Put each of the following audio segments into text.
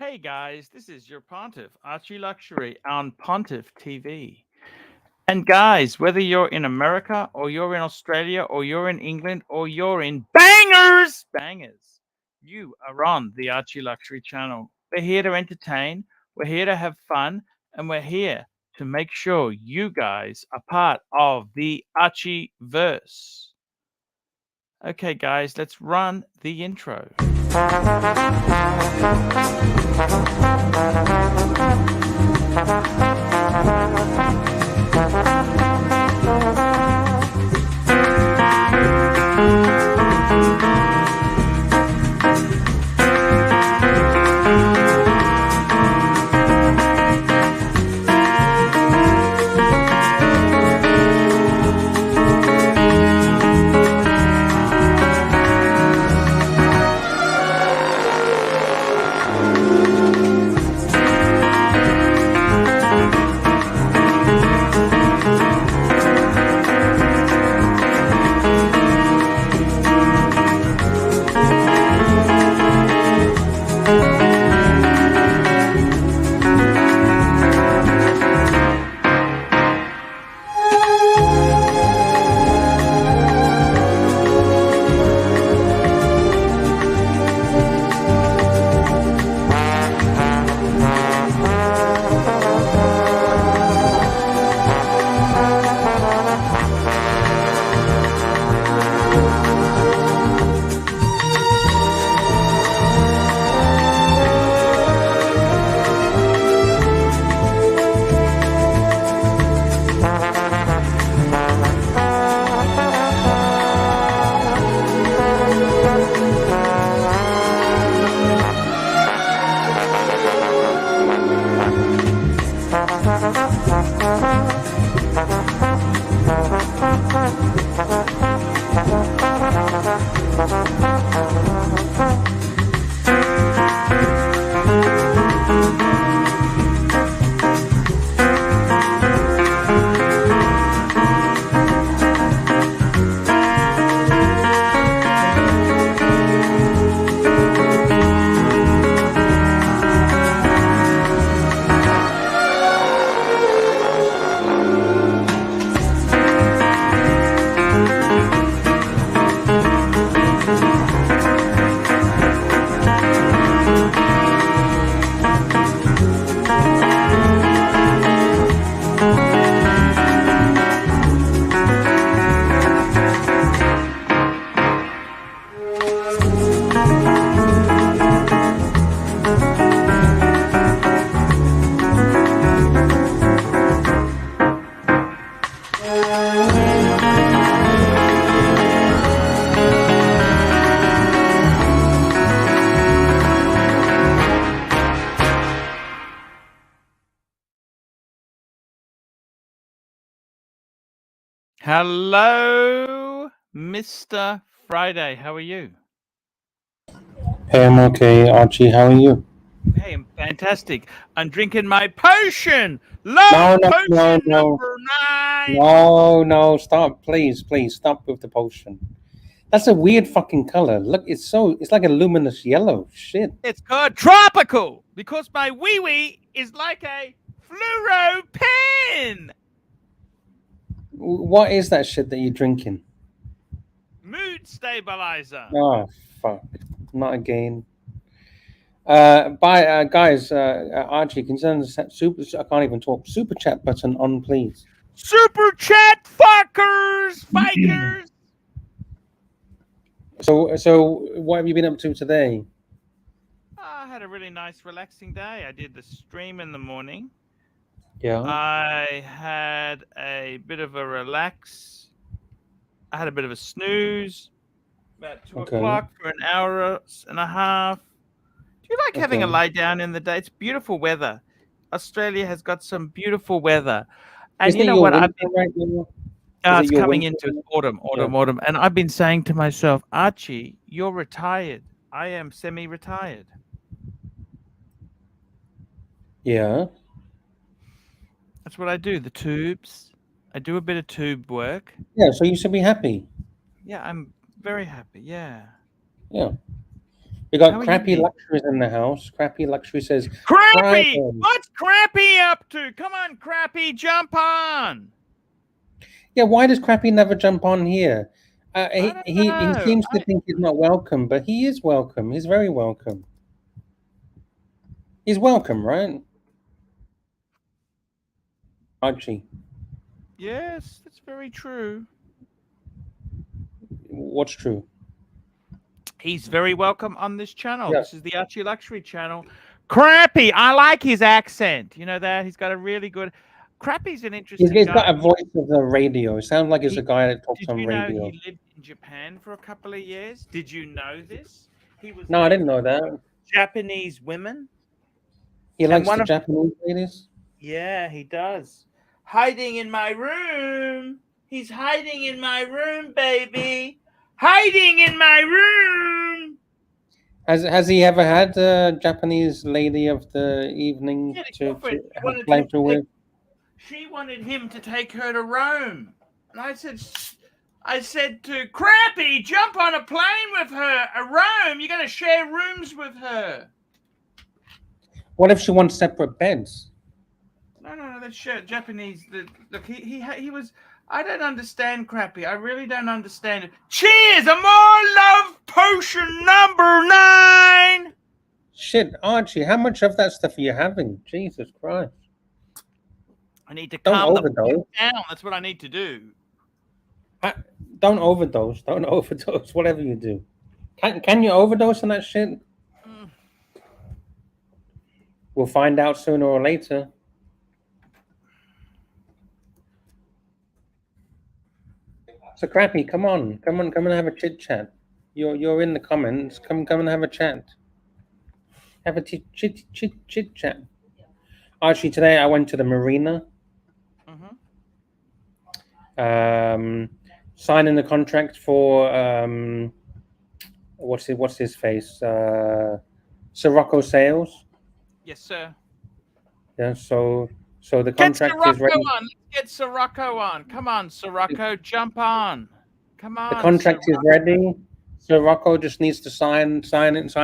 Hey guys, this is your Pontiff, Archie Luxury on Pontiff TV. And guys, whether you're in America or you're in Australia or you're in England or you're in bangers, you are on the Archie Luxury channel. We're here to entertain, we're here to have fun, and we're here to make sure you guys are part of the Archie verse. Okay, guys, let's run the intro. Hello, Mr. Friday. How are you? Hey, I'm okay. Archie, how are you? Hey, I'm fantastic. I'm drinking my potion. No, Love no, no, potion no. number 9. No, stop. Please, stop with the potion. That's a weird fucking color. Look, it's like a luminous yellow. Shit. It's called tropical because my wee wee is like a fluoro pen. What is that shit that you're drinking? Mood stabilizer. Oh, fuck. Not again. Guys, Archie, can you send the I can't even talk. Super chat button on, please. Super chat fuckers, fikers. So, what have you been up to today? I had a really nice, relaxing day. I did the stream in the morning. Yeah. I had a bit of a relax. I had a bit of a snooze. About 2 o'clock for an hour and a half. Do you like having a lie down in the day? It's beautiful weather. Australia has got some beautiful weather. And Isn't you know what? Winter right now? It's coming into autumn. And I've been saying to myself, Archie, you're retired. I am semi-retired. Yeah. That's what I do. The tubes. I do a bit of tube work. Yeah, so you should be happy. Yeah, I'm very happy. Yeah. Yeah. We got How are Crappy you? Luxuries in the house. Crappy Luxury says, Crappy! Friday. What's Crappy up to? Come on, Crappy, jump on! Yeah, why does Crappy never jump on here? I don't He know. seems to think he's not welcome, but he is welcome. He's very welcome. He's welcome, right? Archie, Yes, that's very true. what's true? He's very welcome on this channel. Yeah. This is the Archie Luxury channel. Crappy, I like his accent. You know that? He's got a really good... Crappy's an interesting He's guy. got a voice of the radio. It sounds like it's a guy that talks Did on you know radio. he lived in Japan for a couple of years? Did you know this? He was No, I didn't know that. Japanese women. He likes one the of- Japanese ladies. Yeah, he does. Hiding in my room. He's hiding in my room, baby. Hiding in my room. Has he ever had a Japanese lady of the evening Yeah, to girlfriend. He have wanted pleasure with? She wanted him to take her to Rome. And I said to Crappy, jump on a plane with her at Rome. You're going to share rooms with her. What if she wants separate beds? No, that's Japanese. Look, he was... I don't understand, Crappy. I really don't understand it. Cheers! A more love potion number 9! Shit, Archie, how much of that stuff are you having? Jesus Christ. I need to Don't calm the overdose. fuck down. That's what I need to do. Don't overdose. Don't overdose. Whatever you do. Can you overdose on that shit? We'll find out sooner or later. So Crappy, come on and have a chit chat. You're in the comments. Come and have a chat. Have a chit chat. Archie, today I went to the marina. Signing the contract for what's his face? Sirocco Sales. Yes, sir. Yeah, so the contract is ready. On. Let's get Sirocco on. Come on, Sirocco, jump on. Come on. The contract is ready. Sirocco just needs to sign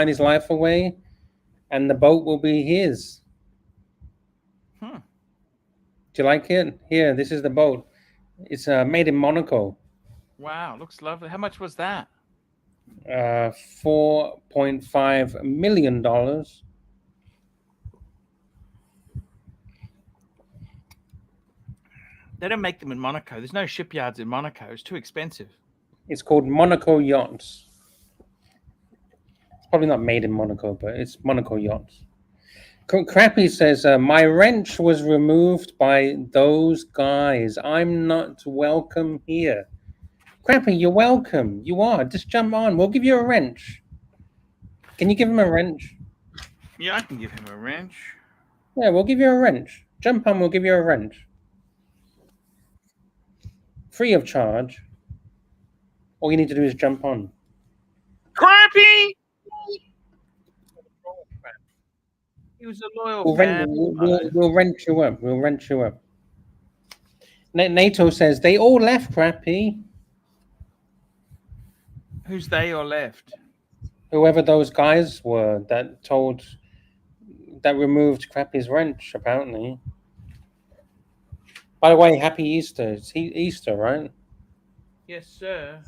his life away, and the boat will be his. Do you like it? Here, this is the boat. It's made in Monaco. Wow, looks lovely. How much was that? $4.5 million. They don't make them in Monaco. There's no shipyards in Monaco. It's too expensive. It's called Monaco Yachts. It's probably not made in Monaco, but it's Monaco Yachts. Crappy says, my wrench was removed by those guys. I'm not welcome here. Crappy, you're welcome. You are. Just jump on. We'll give you a wrench. Can you give him a wrench? Yeah, I can give him a wrench. Yeah, we'll give you a wrench. Jump on, we'll give you a wrench. Free of charge. All you need to do is jump on. Crappy! He was a loyal fan. We'll wrench you up. We'll wrench you up. NATO says, they all left, Crappy. Who's they or left? Whoever those guys were that removed Crappy's wrench, apparently. By the way, happy Easter. It's Easter, right? Yes, sir.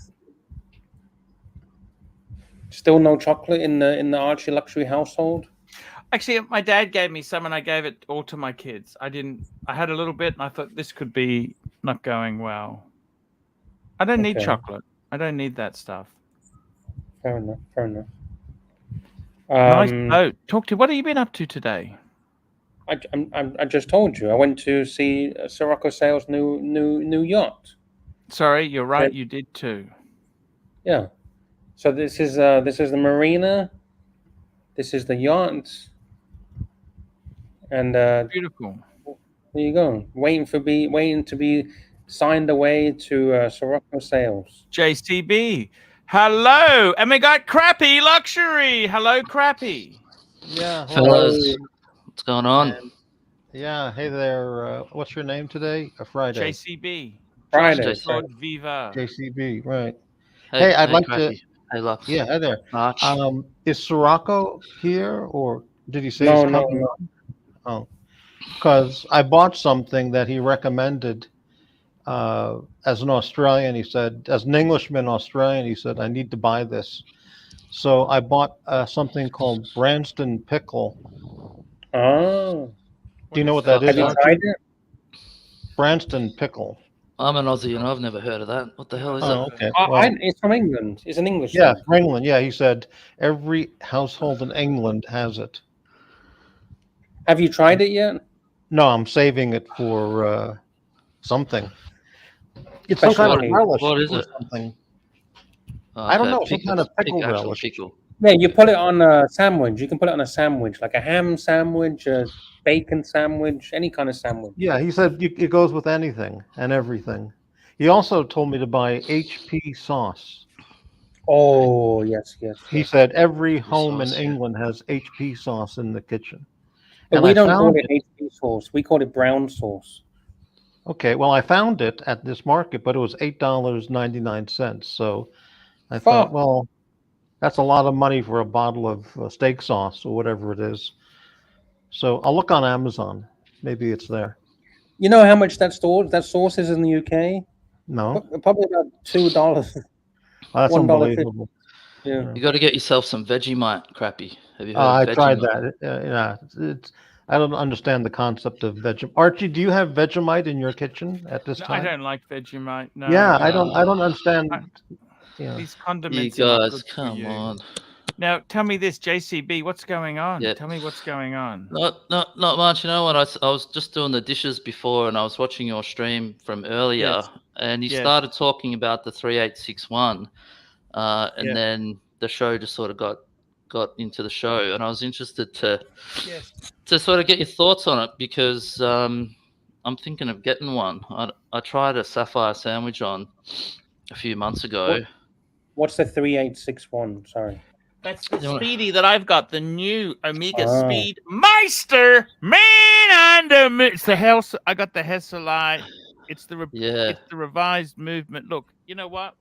Still no chocolate in the Archie Luxury household? Actually, my dad gave me some and I gave it all to my kids. I had a little bit and I thought this could be not going well. I don't need chocolate. I don't need that stuff. Fair enough. Nice boat. Talk to you. What have you been up to today? I just told you. I went to see Sirocco Sales' new yacht. Sorry, you're right. You did too. Yeah. So this is the marina. This is the yacht. And beautiful. There you go. Waiting to be signed away to Sirocco Sales. JCB. Hello, and we got Crappy Luxury. Hello, Crappy. Yeah. Fellas, what's going on? Yeah. Hey there. What's your name today? Friday. JCB. Friday. Viva. JCB. Right. Hey, I'd like Crappy. to. Hey, Lux. Yeah. Hi there. Arch. Is Sirocco here, or did he say No, he's no, coming? no. Oh, because I bought something that he recommended as an Australian. He said, as an Englishman Australian, he said, I need to buy this. So I bought something called Branston pickle. Oh, Do you know what the that fuck is, have you that? Archie? tried it? Branston pickle. I'm an Aussie and I've never heard of that. What the hell is Oh, it? okay. Oh, Well, it's from England. It's an English yeah, thing. from England. Yeah, he said every household in England has it. Have you tried it yet? No, I'm saving it for something. It's some Special kind of occasion. relish What is or it? something. Oh, I don't okay, know, some kind of pickle actual relish. pickle. Yeah, you put it on a sandwich. You can put it on a sandwich, like a ham sandwich, a bacon sandwich, any kind of sandwich. Yeah, he said it goes with anything and everything. He also told me to buy HP sauce. Oh, yes, yes, He yes. said every home in sauce, yeah. England has HP sauce in the kitchen. But And we I don't call found it HP sauce. We call it brown sauce. Okay, well, I found it at this market, but it was $8.99. So I thought, Fuck. well, that's a lot of money for a bottle of steak sauce or whatever it is. So I'll look on Amazon. Maybe it's there. You know how much that sauce is in the UK? No, Probably about $2. that's $1.50. unbelievable. Yeah. You got to get yourself some Vegemite, crappy. Have you heard I of tried Vegemite? that. Yeah, I don't understand the concept of Vegemite. Archie, do you have Vegemite in your kitchen at this No, I time? don't like Vegemite. No. Yeah, I don't. don't understand. I- Yeah. These You condiments are not guys, good for come you. on. Now, tell me this, JCB, what's going on? Yeah. Tell me what's going on. Not much. You know what? I was just doing the dishes before, and I was watching your stream from earlier, Yes. and you Yes. started talking about the 3861, and Yeah. then the show just sort of got into the show, and I was interested Yes. to sort of get your thoughts on it because I'm thinking of getting one. I tried a sapphire sandwich on a few months ago. What's the 3861? Sorry. That's the You know what? Speedy that I've got, the new Omega Ah. Speed Meister Man under me. It's the Hels. I got the Hesselite. It's the Yeah. it's the revised movement. Look, you know what?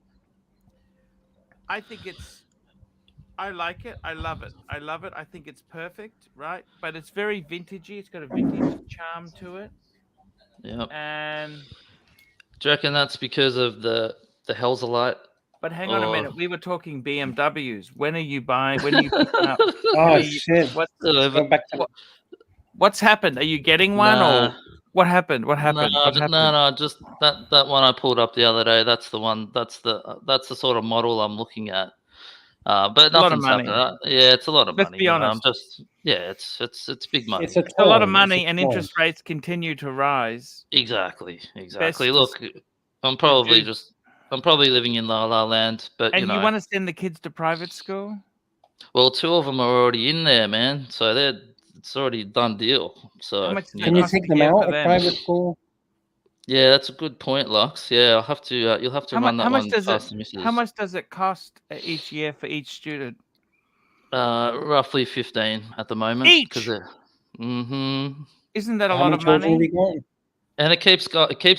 I think I like it. I love it. I love it. I think it's perfect, right? But it's very vintagey. It's got a vintage charm to it. Yeah. And Do you reckon that's because of the Hellsalite? but hang on a Or- minute. We were talking BMWs. When are you buying? When are you picking up? Oh, Are you- shit. Go back to What's happened? Are you getting one Nah. or what happened? What happened? No, What happened? no, just that one I pulled up the other day. That's the one. That's the sort of model I'm looking at. But It's a lot of nothing's money. happened. Yeah, it's a lot of Let's money. be you know, honest. I'm just it's big money. It's a It's a lot of toy. money, It's a and toy. interest rates continue to rise. Exactly. Best Look, I'm probably do- I'm probably living in La La Land, but And you you know, want to send the kids to private school? well, two of them are already in there, man. So it's already a done deal. So How much does it Can you cost take a them year out for of them? private school? yeah, that's a good point, Lux. Yeah, I'll have to. You'll have to How run much? that How much one does past it? the missus. How much does it cost each year for each student? Roughly 15 at the moment. Each? Mm-hmm. Isn't that a How lot many of children have money? you got? And it keeps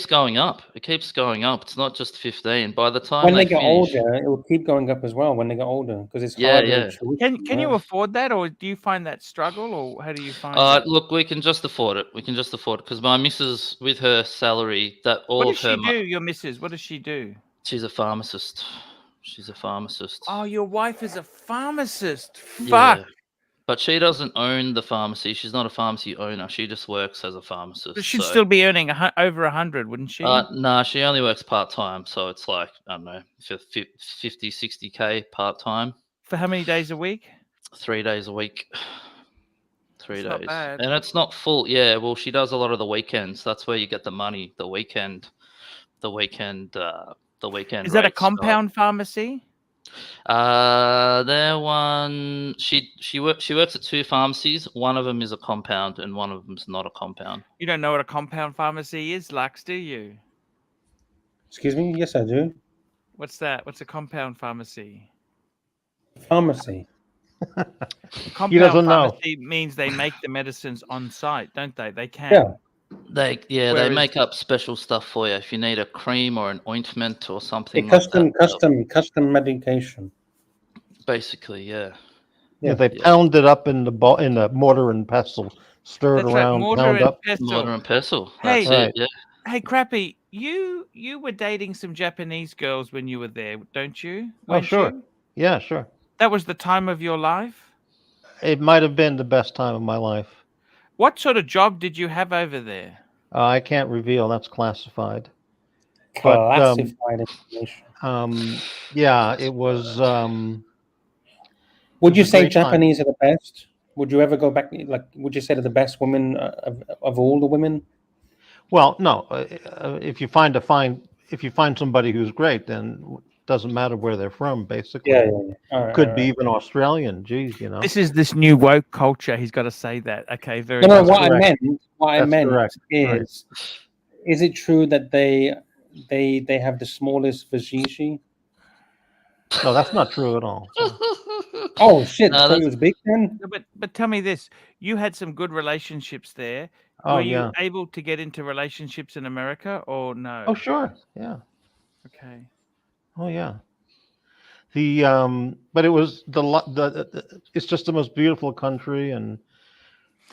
going up. It keeps going up. It's not just 15. By the time When they they get finish, older, it will keep going up as well when they get older because it's Yeah, harder. yeah. tuition, Can you yeah. afford that, or do you find that struggle, or how do you find it? look, we can just afford it. We can just afford it because my missus, with her salary, that all What of does her, she do, your missus? What does she do? she's a pharmacist. She's a pharmacist. Oh, your wife is a pharmacist. Yeah. Fuck. But she doesn't own the pharmacy. She's not a pharmacy owner. She just works as a pharmacist. But she'd so- still be earning over 100, wouldn't she? Nah, she only works part-time. So it's like, I don't know, 50, 60K part-time. For how many days a week? 3 days a week. 3 That's not days. bad. And it's not full. Yeah, well, she does a lot of the weekends. That's where you get the money. The weekend. Is that a rates go up. compound pharmacy? There one. She works at two pharmacies. One of them is a compound, and one of them's not a compound. You don't know what a compound pharmacy is, Lux, do you? Excuse me? Yes, I do. What's that? What's a compound pharmacy? Pharmacy. Compound doesn't know. pharmacy means they make the medicines on site, don't they? They can. Yeah. They Whereas- make up special stuff for you if you need a cream or an ointment or A something like that. custom medication. Basically, yeah. Yeah, they Yeah. pound it up in the mortar and pestle, stir it That's right, around, mortar pound and up. pestle. Mortar and pestle. Hey, That's Right. it. Yeah. hey, Crappy, you were dating some Japanese girls when you were there, don't you? Oh, Weren't sure. you? Yeah, sure. That was the time of your life? It might have been the best time of my life. What sort of job did you have over there? I can't reveal. That's classified. But Classified information. yeah, it was. Would was you a say great time. Japanese are the best? Would you ever go back? Like, would you say they're the best women of all the women? Well, no. If you find somebody who's great, then it doesn't matter where they're from. Basically, Yeah. All right, could all be right. even Australian. Geez, This is this new woke culture. He's got to say that. Okay, very No, good. what correct. I That's meant correct. Right. is it true that they have the smallest vajayjay? No, that's not true at all. Oh shit! No, So it that's- was big then. No, but tell me this: you had some good relationships there. Oh, Were you yeah. able to get into relationships in America or no? Oh, sure. Yeah. Okay. Oh, yeah. But it was it's just the most beautiful country and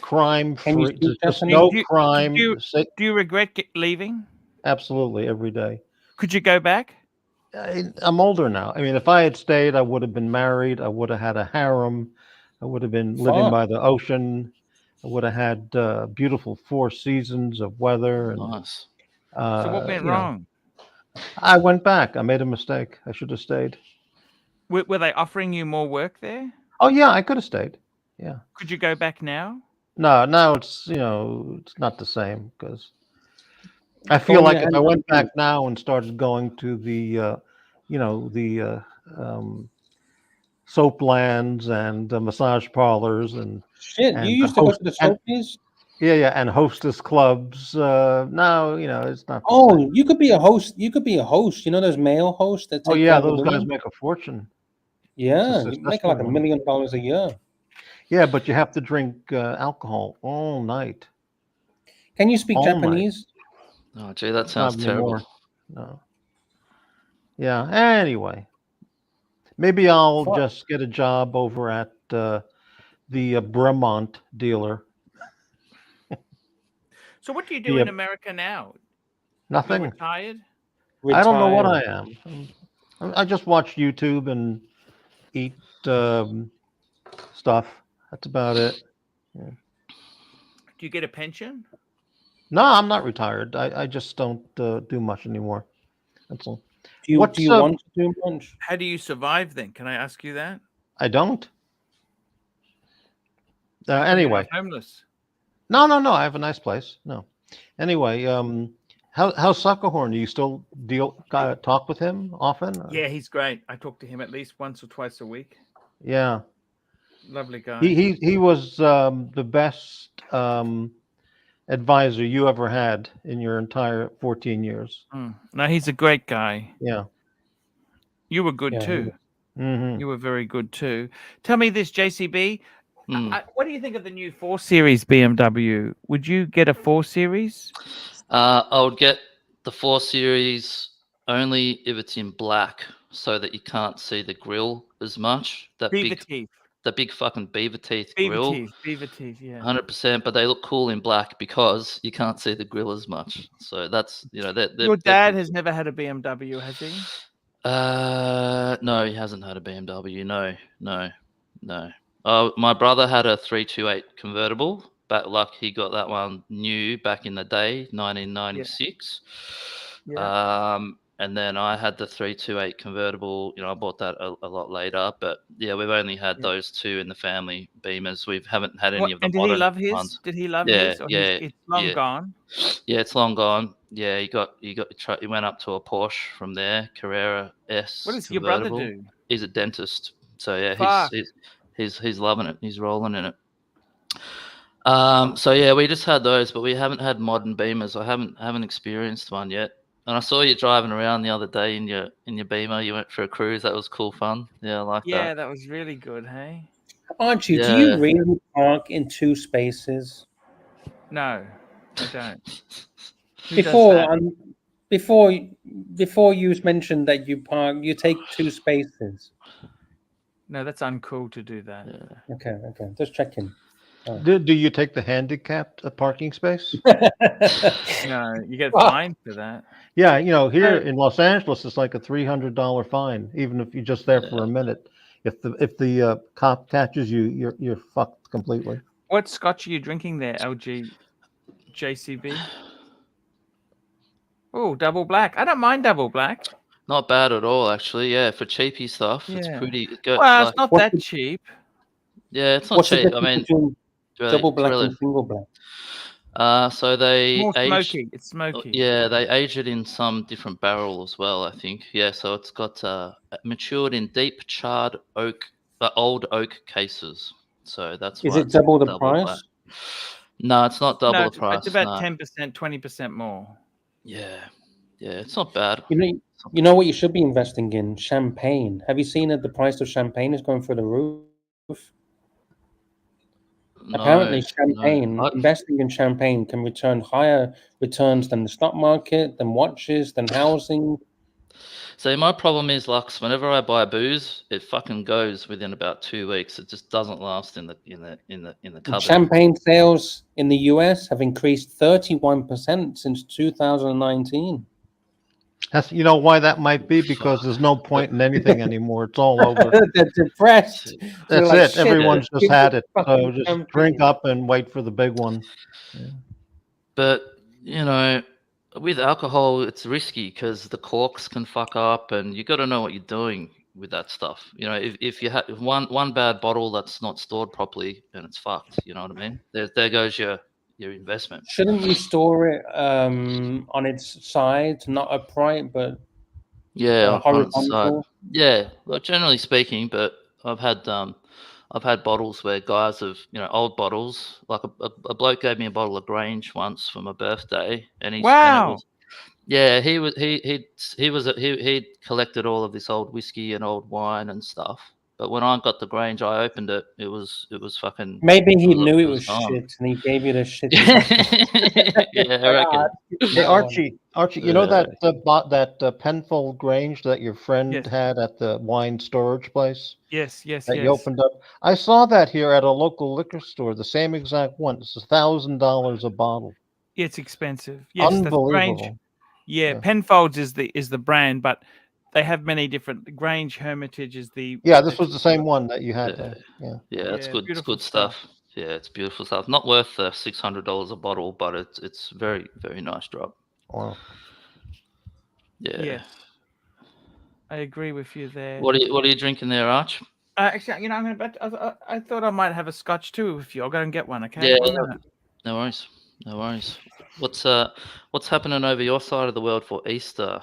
crime Can you free. speak Just Japanese? no Do you- crime. do Do you regret leaving? Absolutely every day. Could you go back? I'm older now. I mean, if I had stayed, I would have been married. I would have had a harem. I would have been living Fuck. by the ocean. I would have had beautiful 4 seasons of weather. And nice. So what went you know, wrong? I went back. I made a mistake. I should have stayed. Were they offering you more work there? Oh yeah, I could have stayed. Yeah. Could you go back now? No, now it's it's not the same because I feel Throw like your if I hands went up. back now and started going to the soap lands and massage parlors and Shit, you and used to go to the soapies? yeah, and hostess clubs. Now it's not the Oh, same. you could be a host. You could be a host. You know those male hosts that Oh take yeah, care of the those guys women? make a fortune. Yeah, It's a you make successful like $1 one. million a year. Yeah, but you have to drink alcohol all night. Can you speak All night. Japanese? Oh, gee, that Not sounds terrible. anymore. No. Yeah. Anyway, maybe I'll Fuck. just get a job over at the Bremont dealer. So what do you do Yeah. in America now? You're Nothing. retired? I don't know what I Retired. am. I just watch YouTube and eat stuff. That's about it. Do you get a pension? No, I'm not retired. I just don't do much anymore. That's all. Do you What's want to do much? How do you survive then? Can I ask you that? I don't. How come you're Anyway, not homeless. no. I have a nice place. No. Anyway, how's Suckerhorn? Do you still talk with him often? Yeah, he's great. I talk to him at least once or twice a week. Yeah. Lovely guy. He was the best advisor you ever had in your entire 14 years. No, he's a great guy. Yeah. You were good Yeah, too. Mm-hmm. You were very good too. Tell me this, JCB. Hmm. What do you think of the new 4 Series BMW? Would you get a 4 Series? I would get the 4 Series only if it's in black, so that you can't see the grill as much. That Beaver big, teeth. the big fucking beaver teeth Beaver grill. teeth. Beaver teeth. Yeah. 100%, but they look cool in black because you can't see the grill as much. So that's Your dad has never had a BMW, has he? No, he hasn't had a BMW. No. My brother had a 328 convertible, but like he got that one new back in the day, 1996. Yeah. And then I had the 328 convertible. I bought that a lot later. But yeah, we've only had those two in the family Beamers. We haven't had any of the And did modern he love his? ones. Did he love Yeah, his? Or yeah, it's long yeah. gone. Yeah, it's long gone. Yeah, he went up to a Porsche from there, Carrera S. What does your brother convertible. do? He's a dentist, so yeah, Fuck. he's loving it. He's rolling in it. So yeah, we just had those, but we haven't had modern Beamers. I haven't experienced one yet. And I saw you driving around the other day in your Beamer. You went for a cruise. That was cool fun. Yeah, I like that. Yeah, that was really good. Hey. Archie, do Yeah. you really park in 2 spaces? No, I don't. Who does that? Before you mentioned that you take 2 spaces. No, that's uncool to do that. Yeah. Okay. Just checking. Do you take the handicapped parking space? No, you get Well- fined for that. Yeah, here in Los Angeles, it's like a $300 fine, even if you're just there for a minute. If the cop catches you, you're fucked completely. What scotch are you drinking there, JCB? Oh, double black. I don't mind double black. Not bad at all, actually. Yeah, for cheapy stuff, it's Yeah. pretty good. Well, like, it's not What's that the- cheap. yeah, it's not What's the cheap. I difference mean, between really, double it's black really. and single black? So they More age. smoky. It's smoky. Yeah, they age it in some different barrel as well, I think. Yeah, so it's got matured in deep charred oak, old oak cases. So that's Is why it it's double the black. price? No, it's not double No, the price. it's about no. 10%, 20% more. Yeah, it's not bad. You know what you should be investing in? Champagne. Have you seen that the price of champagne is going through the roof? Apparently, champagne, investing in champagne can return higher returns than the stock market, than watches, than housing. So my problem is, Lux, whenever I buy booze, it fucking goes within about 2 weeks. It just doesn't last in the cupboard. Champagne sales in the US have increased 31% since 2019. That's why that might be, because there's no point in anything anymore. It's all over. They're depressed. They're That's like, it. "Shit, Everyone's just drink had the it. fucking So just champagne." drink up and wait for the big one. But with alcohol, it's risky because the corks can fuck up, and you got to know what you're doing with that stuff. If you have one bad bottle that's not stored properly, then it's fucked. You know what I mean? There goes your investment. Shouldn't you store it on its side, not upright, but on its horizontal? side? Yeah, well, generally speaking, but I've had bottles where guys have, old bottles. Like a bloke gave me a bottle of Grange once for my birthday, and he he'd collected all of this old whiskey and old wine and stuff. But when I got the Grange, I opened it. It was fucking. Maybe he knew it was gone. shit, and he gave you the shit. Yeah, I reckon. Hey, Archie, you know that Penfold Grange that your friend had at the wine storage place? Yes. That you opened up. I saw that here at a local liquor store. The same exact one. It's $1,000 a bottle. It's expensive. Yes, Unbelievable. that's Grange. Yeah, Penfolds is the brand, but they have many different. Grange Hermitage is the. Yeah, this was the same one that you had there. Yeah, that's good. It's good stuff. Yeah, it's beautiful stuff. Not worth $600 a bottle, but it's very, very nice drop. Wow. Yeah. Yes. I agree with you there. What are you drinking there, Arch? Actually, I'm gonna. I thought I might have a scotch too with you. I'll go and get one. Okay. Yeah. No worries. What's happening over your side of the world for Easter,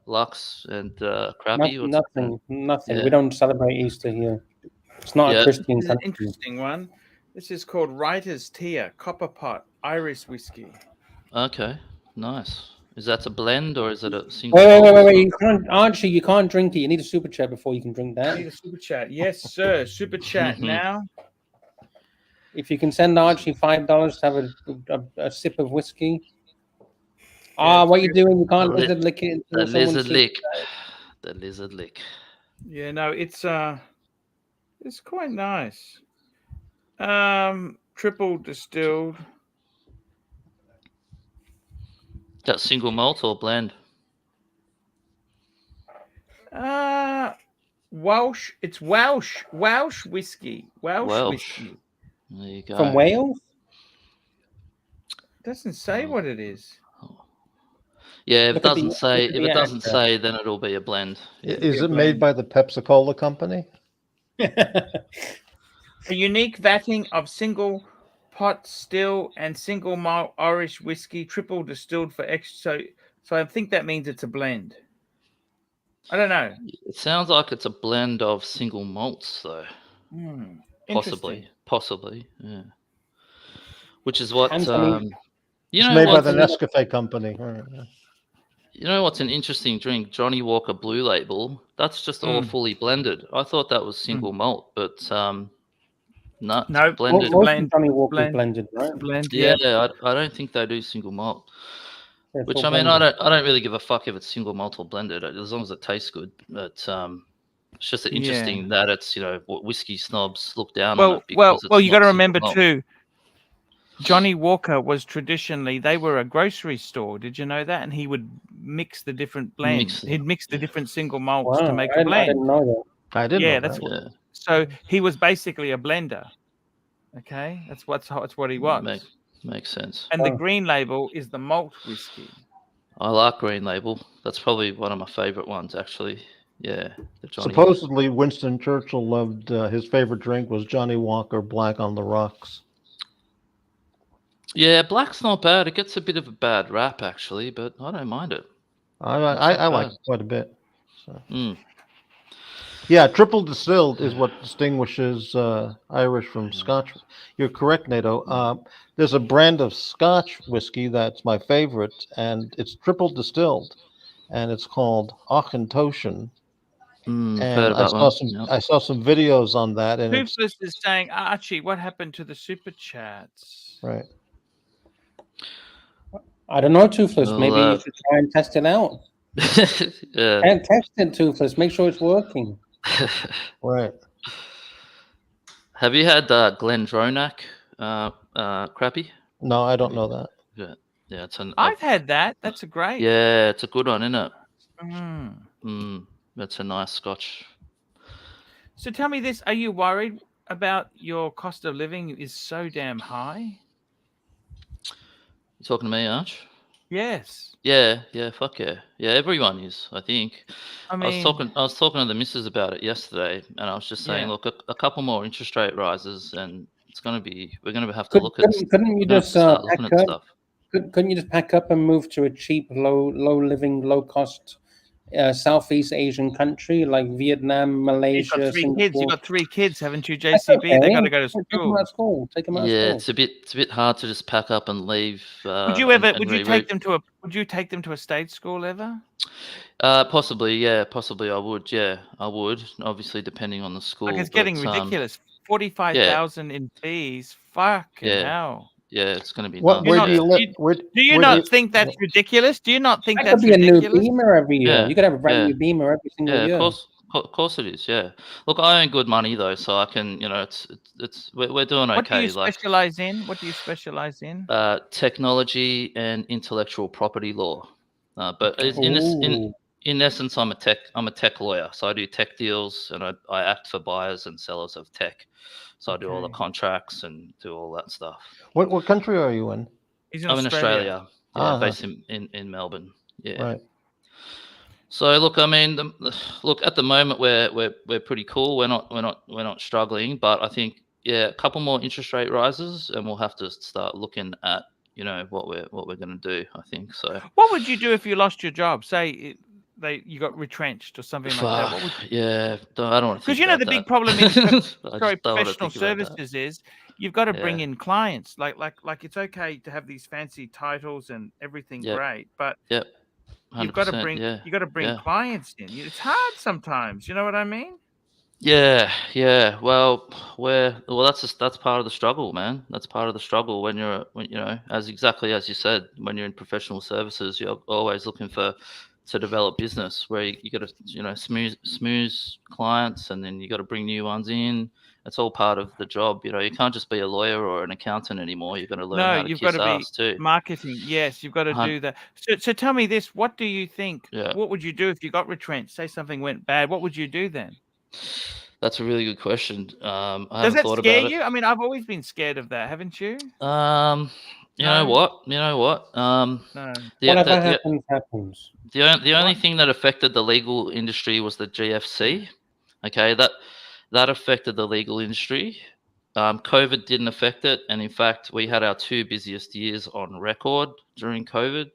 Lux and Crappy? Nothing. Yeah. We don't celebrate Easter here. It's not a Christian This is an country. interesting one. This is called Writer's Tear Copper Pot Irish Whiskey. Okay, nice. Is that a blend or is it a single? Wait! You can't, Archie. You can't drink it. You need a super chat before you can drink that. I need a super chat. Yes, sir. Super chat now. If you can send Archie $5 to have a sip of whiskey. What are you doing? You can't lizard lick it. The lizard lick. The lizard lick. Yeah, no, it's quite nice. Triple distilled. That single malt or blend? Welsh. It's Welsh whiskey. Welsh whiskey. There you go. From Wales? It doesn't say what it is. Yeah, if it doesn't say, then it'll be a blend. Yeah. Is it made by the Pepsi-Cola company? A unique vatting of single pot still and single malt Irish whiskey, triple distilled for extra. So I think that means it's a blend. I don't know. It sounds like it's a blend of single malts, though. Possibly, yeah. Which is what it's made by the Nescafe company. You know what's an interesting drink? Johnny Walker Blue Label. That's just all fully blended. I thought that was single malt, but no, blended. Johnny Walker blended, right? Yeah, I don't think they do single malt. Which I mean, I don't really give a fuck if it's single malt or blended, as long as it tastes good. But It's just Yeah. interesting that it's, you know, what whiskey snobs look down on Well, it because it's you got not to single remember malt. too. Johnny Walker was traditionally, they were a grocery store. Did you know that? And he would mix the different blends. He'd mix the different single malts to Wow, make I a didn't blend. know that. I didn't Yeah, know that's that. what. Yeah, So he was basically a blender. Okay, that's what he was. makes sense. And the Oh. green label is the malt whiskey. I like Green Label. That's probably one of my favorite ones, actually. Yeah, the Johnny. Supposedly, Winston Churchill loved his favorite drink was Johnny Walker Black on the Rocks. Yeah, black's not bad. It gets a bit of a bad rap, actually, but I don't mind it. I like it quite a bit. So. Mm. Yeah, triple distilled is what distinguishes Irish from Scotch. You're correct, NATO. There's a brand of Scotch whiskey that's my favorite, and it's triple distilled, and it's called Auchentoshan. Heard And about one. Yep. I saw some videos on that, and it's Toothless is saying, Archie, what happened to the super chats? right. I don't know, Toothless. Well, Maybe you should try and test it out. Yeah. And test it, Toothless. Make sure it's working. Right. Have you had Glendronach crappy? No, I don't know that. Yeah, it's an. I've had that. That's a great. Yeah, it's a good one, isn't it? Mm. That's a nice Scotch. So tell me this: are you worried about your cost of living is so damn high? You talking to me, Arch? Yes. Yeah, fuck yeah. Yeah, everyone is, I think. I I was mean, talking to the missus about it yesterday, and I was just saying, Yeah. look, a couple more interest rate rises, and we're gonna have to look at. Couldn't you we're gonna have just to start pack looking at up? stuff. Couldn't you just pack up and move to a cheap, low living, low cost Southeast Asian country like Vietnam, you've Malaysia, got 3 Singapore? kids. You've got 3 kids, haven't you, That's JCB? okay. They got to go to Take them school. out of school. Take them out Yeah, of school. it's a bit hard to just pack up and leave. Would you ever? and Would you reroute. take them to a? Would you take them to a state school ever? Possibly, yeah. Possibly, I would. Yeah, I would. Obviously, depending on the school. Like it's getting ridiculous. 45,000 in fees. Fucking Yeah. hell. Yeah, it's going to be What? nuts. Where not- do you live? Do you not think that's ridiculous? Do you not think That could that's be a new ridiculous? Beamer every year. Yeah, You could have a brand yeah. new Beamer every single Yeah, year. of course it is. Yeah. Look, I earn good money though, so I can, we're doing okay. What do you like specialize in? What do you specialize in? technology and intellectual property law. But Okay. in essence, I'm a tech lawyer. So I do tech deals, and I act for buyers and sellers of tech. So I do all the Okay. contracts and do all that stuff. What country are you in? He's in I'm in Australia. Yeah, Uh-huh. based in Melbourne. Yeah. Right. So look, I mean, look at the moment we're pretty cool. We're not struggling, but I think a couple more interest rate rises, and we'll have to start looking at what we're going to do. I think so. What would you do if you lost your job? Say you got retrenched or something like that. What would Yeah, I don't want to. Because the big problem in professional services is you've got to bring in clients. Like it's okay to have these fancy titles and everything great, but Yep. you've got to bring clients in. It's hard sometimes. You know what I mean? Yeah. Well, that's part of the struggle, man. That's part of the struggle when as exactly as you said, when you're in professional services, you're always looking to develop business where you got to smooth clients, and then you got to bring new ones in. It's all part of the job. You can't just be a lawyer or an accountant anymore. You've got to learn how to you've got kiss to ass be too. marketing. Yes, you've got to do that. So tell me this: what do you think? Yeah. What would you do if you got retrenched? Say something went bad. What would you do then? That's a really good question. Does that scare you? I mean, I've always been scared of that, haven't you? You know what? No. Whatever happens. The only thing that affected the legal industry was the GFC. Okay, that affected the legal industry. COVID didn't affect it, and in fact, we had our 2 busiest years on record during COVID.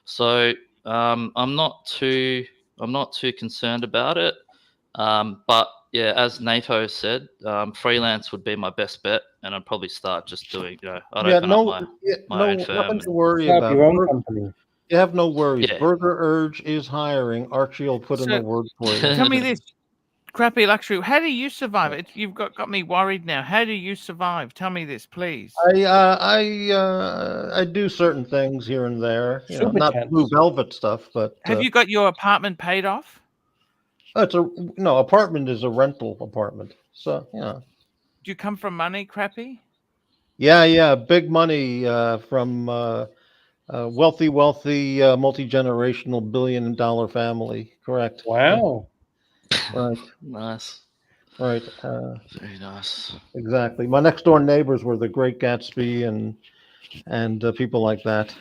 So I'm not too concerned about it. But yeah, as NATO said, freelance would be my best bet, and I'd probably start just doing, I'd open up my own firm. Nothing to worry Start about. your own company. You have no worries. Yeah. Burger Urge is hiring. Archie will put in the word for you. Tell me this, Crappy Luxury. How do you survive? You've got me worried now. How do you survive? Tell me this, please. I do certain things here and there. Not blue velvet stuff, but have you got your apartment paid off? it's a no apartment is a rental apartment. So yeah, Do you come from money, Crappy? yeah, big money from wealthy, multi-generational $1 billion family. Correct. Wow. Right. Nice. Right. Very nice. Exactly. My next door neighbors were the Great Gatsby and people like that.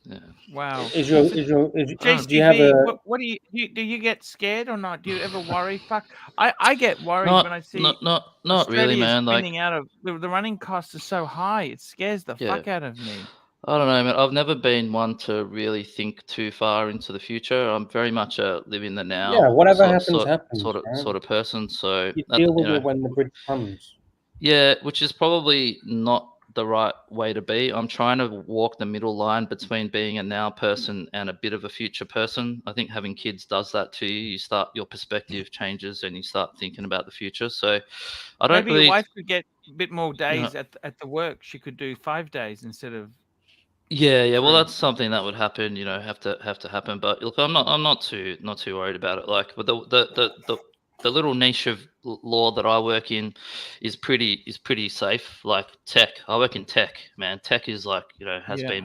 Yeah. Wow. Is your So, do you have a JCV, what do you get scared or not? Do you ever worry? Fuck, I get worried when I see Not really, Australia man. Like, spinning out of the running costs are so high. It scares the yeah. fuck out of me. I don't know, man. I've never been one to really think too far into the future. I'm very much a live in the now whatever happens, happens, right? sort of person. So You that, deal with it when the bridge comes. yeah, which is probably not the right way to be. I'm trying to walk the middle line between being a now person and a bit of a future person. I think having kids does that to you. You start, your perspective changes and you start thinking about the future. So I don't Maybe your really, wife could get a bit more you know, days at the work. She could do 5 days instead of yeah. Well, 3. that's something that would happen. Have to happen. But look, I'm not too worried about it. Like, but the little niche of law that I work in is pretty safe. Like tech, I work in tech, man. Tech is like, has Yeah.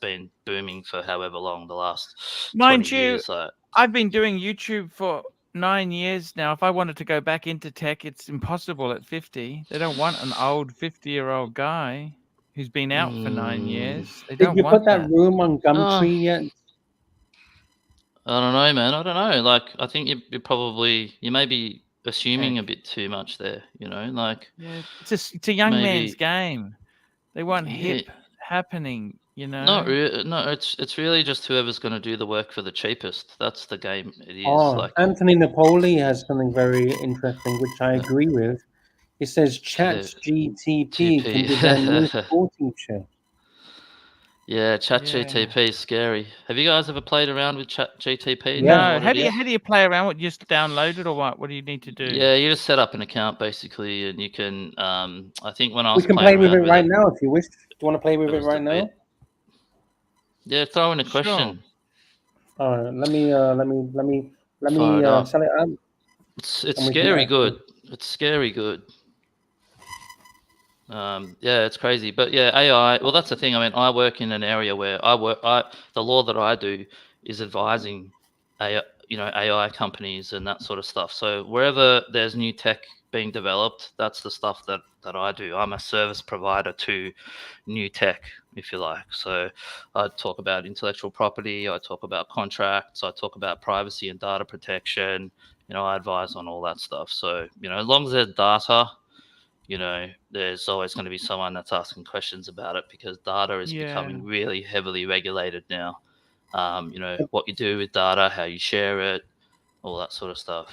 been booming for however long, the last 20 Mind you, years. Like, I've been doing YouTube for 9 years now. If I wanted to go back into tech, it's impossible at 50. They don't want an old 50-year-old guy who's been out for 9 years. They Did don't you put want that that. room on oh, Gumtree yet? I don't know, man. I don't know. Like, I think you may be assuming a bit too much there. Like, Yeah, it's a young man's maybe, game. They want yeah, hip happening, not really. No, it's really just whoever's going to do the work for the cheapest. That's the game. It is Oh, like, Anthony Napoli has something very interesting, which I agree with. He says Chat yeah, GTP can be their new GP. school teacher. Yeah, Chat Yeah. GTP is scary. Have you guys ever played around with Chat GTP? Do you Yeah. know No, what how it do you is? how do you play around with just download it or what? What do you need to do? Yeah, you just set up an account basically, and you can. I think when I We was can playing play with it around with right it, now if you wish. Do you want to play with it it was right the bit. now? Yeah, throw in a Sure. question. All right, let me Fire it up. sell it up. It's and we can scary actually- good. It's scary good. Yeah, it's crazy. But yeah, AI. Well, that's the thing. I mean, I work in an area where the law that I do is advising AI companies and that sort of stuff. So wherever there's new tech being developed, that's the stuff that I do. I'm a service provider to new tech, if you like. So I talk about intellectual property, I talk about contracts, I talk about privacy and data protection. I advise on all that stuff. So, as long as there's data, there's always going to be someone that's asking questions about it, because data is becoming really heavily regulated now. What you do with data, how you share it, all that sort of stuff.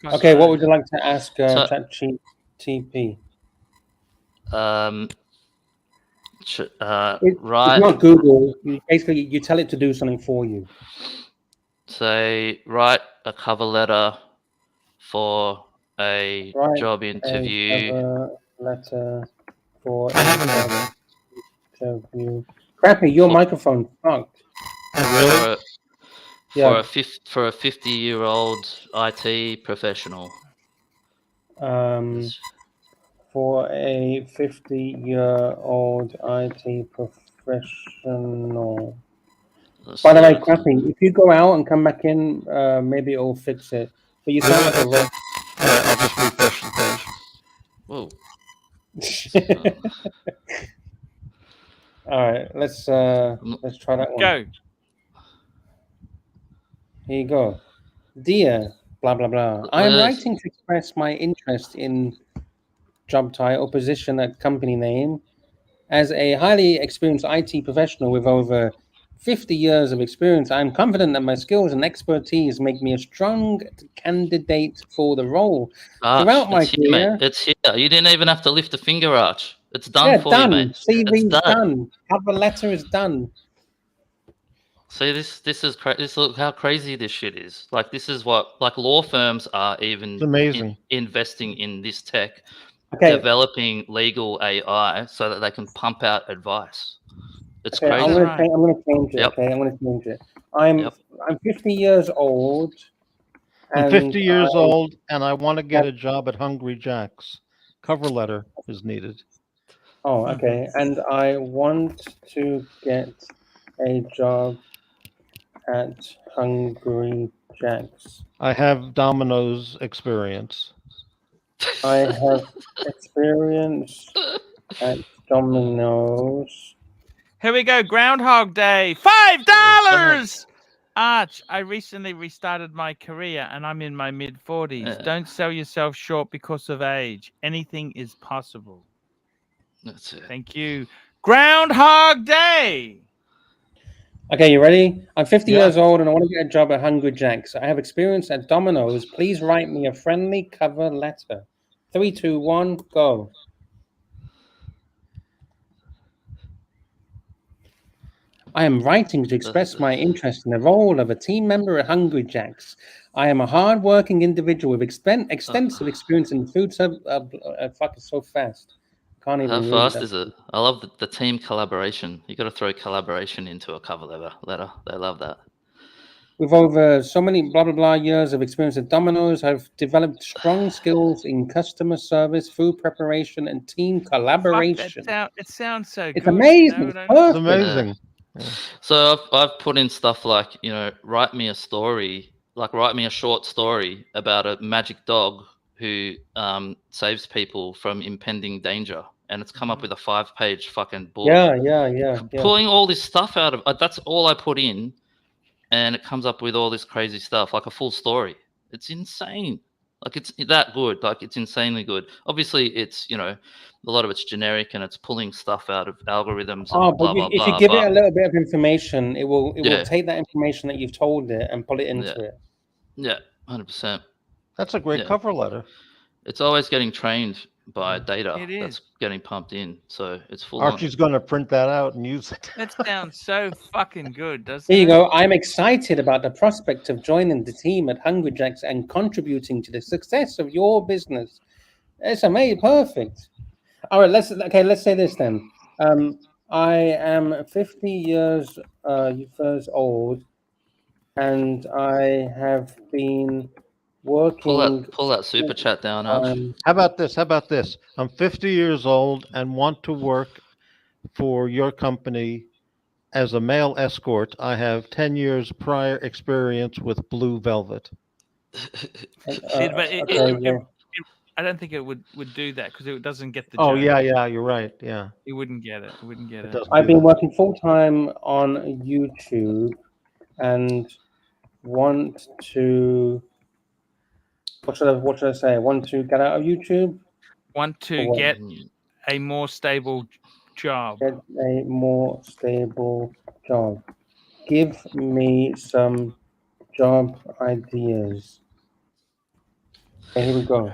Okay, So, what would you like to ask So- Chat GTP? It's Right. not Google. Basically, you tell it to do something for you. Say, write a cover letter for a Write job a interview. cover letter for a job interview. Crappy, your microphone's fucked. Really? Yeah. For a 50-year-old IT professional. For a 50-year-old IT professional. By the way, Crappy, if you go out and come back in, maybe it'll fix it. But you sound like a rock. I'll just refresh the page. Whoa. All right, let's try that one. Go. Here you go. Dear blah blah blah. I am writing to express my interest in job title, position, at company name. As a highly experienced IT professional with over 50 years of experience, I am confident that my skills and expertise make me a strong candidate for the role. Throughout my career, mate. It's here. You didn't even have to lift a finger, Arch. It's done yeah, for done. you, mate. CV's It's done. Cover letter is done. See, this is crazy. Look how crazy this shit is. Like, this is what, like, law firms are even It's amazing. investing in this tech, Okay. developing legal AI so that they can pump out advice. It's Okay, crazy. I'm going to change it. Yep. Okay, I'm going to change it. I'm 50 years old, I'm And 50 years old and I want to get a job at Hungry Jack's. Cover letter is needed. Oh, okay. And I want to get a job at Hungry Jack's. I have Domino's experience. I have experience at Domino's. Here we go. Groundhog Day. $5. Arch, I recently restarted my career and I'm in my mid-40s. Yeah. Don't sell yourself short because of age. Anything is possible. That's it. Thank you. Groundhog Day. Okay, you ready? I'm 50 Yeah. years old and I want to get a job at Hungry Jack's. I have experience at Domino's. Please write me a friendly cover letter. 3, 2, 1, go. I am writing to express my interest in the role of a team member at Hungry Jack's. I am a hard-working individual with extensive experience in food service. Fuck, it's so fast. Can't even How read fast that. is it? I love the team collaboration. You got to throw collaboration into a cover letter. They love that. With over so many blah, blah, blah years of experience at Domino's, I've developed strong skills in customer service, food preparation, and team Fuck, collaboration. it sounds so good. It's amazing. No, It's no, no. It's perfect. amazing. So I've put in stuff like, write me a story, like write me a short story about a magic dog who saves people from impending danger. And it's come up with a 5-page fucking book. Yeah. Pulling all this stuff out of that's all I put in, and it comes up with all this crazy stuff, like a full story. It's insane. Like it's that good. Like it's insanely good. Obviously, it's a lot of it's generic and it's pulling stuff out of algorithms and Oh, blah but blah if blah. you give it a little bit of information, it will Yeah. take that information that you've told it and put it into it. Yeah, 100%. That's a great Yeah. cover letter. It's always getting trained by data It is. that's getting pumped in, so it's full on. Archie's going to print that out and use it. That sounds so fucking good, doesn't Here you it? go. I'm excited about the prospect of joining the team at Hungry Jack's and contributing to the success of your business. It's amazing. Perfect. All right. Let's say this then. I am 50 years old, and I have been working. Pull that super chat down, Arch. How about this? I'm 50 years old and want to work for your company as a male escort. I have 10 years prior experience with Blue Velvet. I don't think it would do that because it doesn't get the Oh, joke. yeah, you're right. Yeah. It wouldn't get it. I've been working full time on YouTube and want to. What should I say? Want to get out of YouTube? Want to get a more stable job. Get a more stable job. Give me some job ideas. Okay, here we go.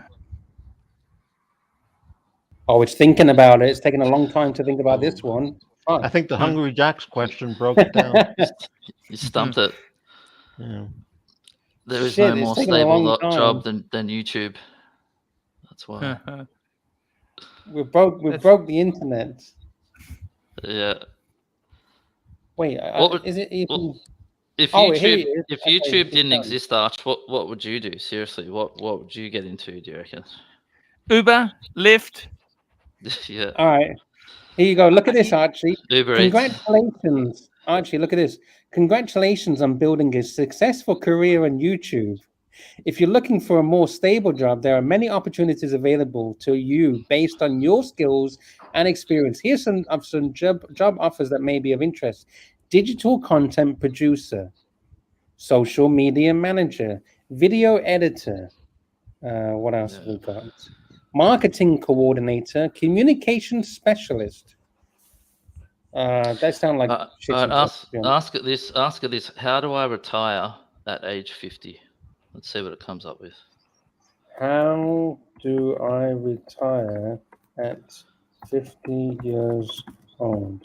Oh, it's thinking about it. It's taking a long time to think about this one. Fun. I think the Hungry Jack's question broke it down. You stumped it. Yeah. There is Shit, no more it's taken a stable long time. job than YouTube. That's why. We broke the internet. Yeah. Wait, is it even? If Oh, YouTube, here it is. if Okay, YouTube it's didn't done. exist, Arch, what would you do? Seriously, what would you get into? Do you reckon? Uber, Lyft. Yeah. All right. Here you go. Look at this, Archie. Uber Eats. Congratulations, Archie. Look at this. Congratulations on building a successful career on YouTube. If you're looking for a more stable job, there are many opportunities available to you based on your skills and experience. Here's some job offers that may be of interest. Digital content producer, social media manager, video editor. What else have we got? Marketing coordinator, communication specialist. That sound like shitty jobs, to be honest. Ask it this. How do I retire at age 50? Let's see what it comes up with. How do I retire at 50 years old?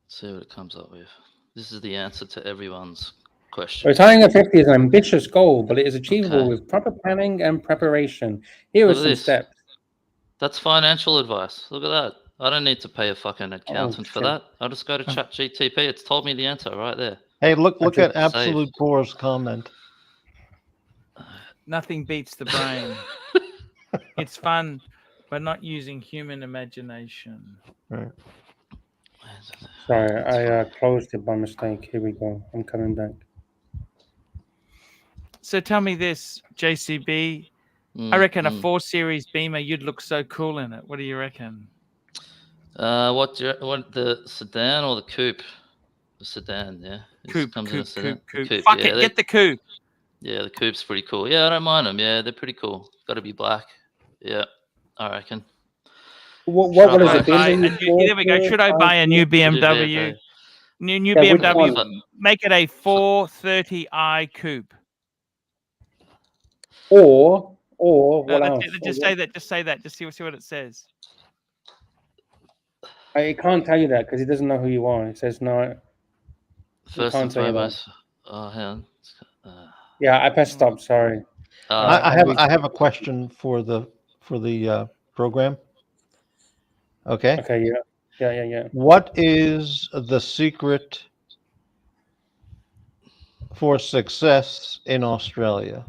Let's see what it comes up with. This is the answer to everyone's question. Retiring at 50 is an ambitious goal, but it is achievable Okay. with proper planning and preparation. Here are Look at some this. steps. That's financial advice. Look at that. I don't need to pay a fucking accountant for shit. that. I'll just go to ChatGTP. It's told me the answer right there. Hey, look Okay, at Absolute Boar's comment. Nothing beats the brain. It's fun, but not using human imagination. Right. Sorry, I closed it by mistake. Here we go. I'm coming back. So tell me this, JCB. I reckon a 4 Series Beamer, you'd look so cool in it. What do you reckon? What the sedan or the coupe? The sedan, yeah. Coupe. Coupe, Fuck yeah, it, get the coupe. Yeah, the coupe's pretty cool. Yeah, I don't mind them. Yeah, they're pretty cool. Got to be black. Yeah, I reckon. What is it? There we go. Should I buy a new BMW? New BMW. Make it a 430i coupe. Or what else? Just say that. Just say that. Just see what it says. I can't tell you that because he doesn't know who you are. It says no. First and foremost. Oh, hang on. Yeah, I pressed stop. Sorry. I have a question for the program. Okay. Okay. Yeah. What is the secret for success in Australia?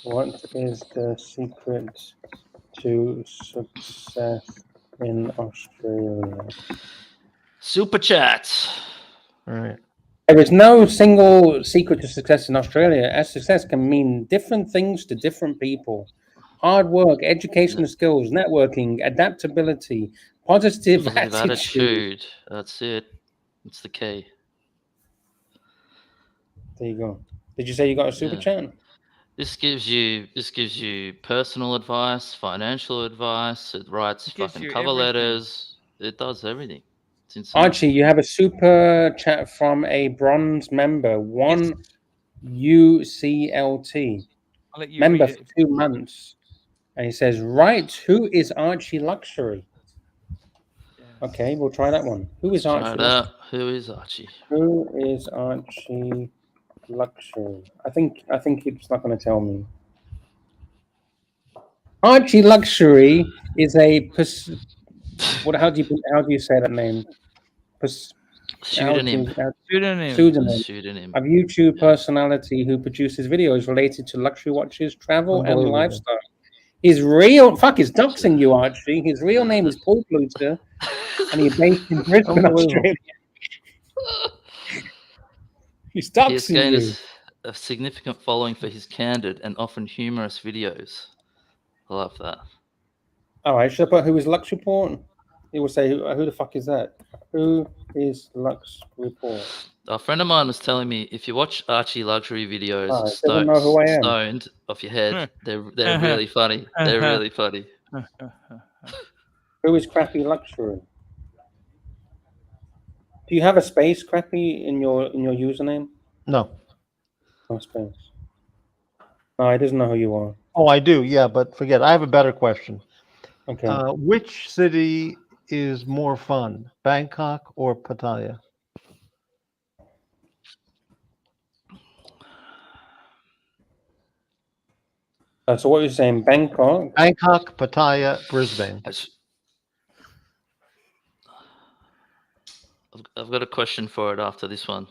What is the secret to success in Australia? Super chats. All right. There is no single secret to success in Australia, as success can mean different things to different people. Hard work, educational skills, networking, adaptability, positive attitude. That's it. It's the key. There you go. Did you say you got a super chat? This gives you personal advice, financial advice. It writes fucking cover letters. It does everything. It's insane. Archie, you have a super chat from a bronze member, one UCLT member for 2 months, and he says, "Right, who is Archie Luxury?" Okay, we'll try that one. Who is Archie? Who is Archie? Who is Archie Luxury? I think it's not going to tell me. Archie Luxury is a how do you say that name? Pseudonym. A YouTube personality who produces videos related to luxury watches, travel, and lifestyle. His real is doxing you, Archie. His real name is Paul Pluter, and he's based in Brisbane, Australia. He's doxing you. He has gained a significant following for his candid and often humorous videos. I love that. All right, should I put who is Lux Report? He will say, who the fuck is that? Who is Lux Report? A friend of mine was telling me if you watch Archie Luxury videos, stoned off your head, they're really funny. They're really funny. Who is Crappy Luxury? Do you have a space, Crappy, in your username? No. No space. No, he doesn't know who you are. Oh, I do. Yeah, but forget. I have a better question. Okay. Which city is more fun, Bangkok or Pattaya? So what you're saying, Bangkok? Bangkok, Pattaya, Brisbane. I've got a question for it after this one.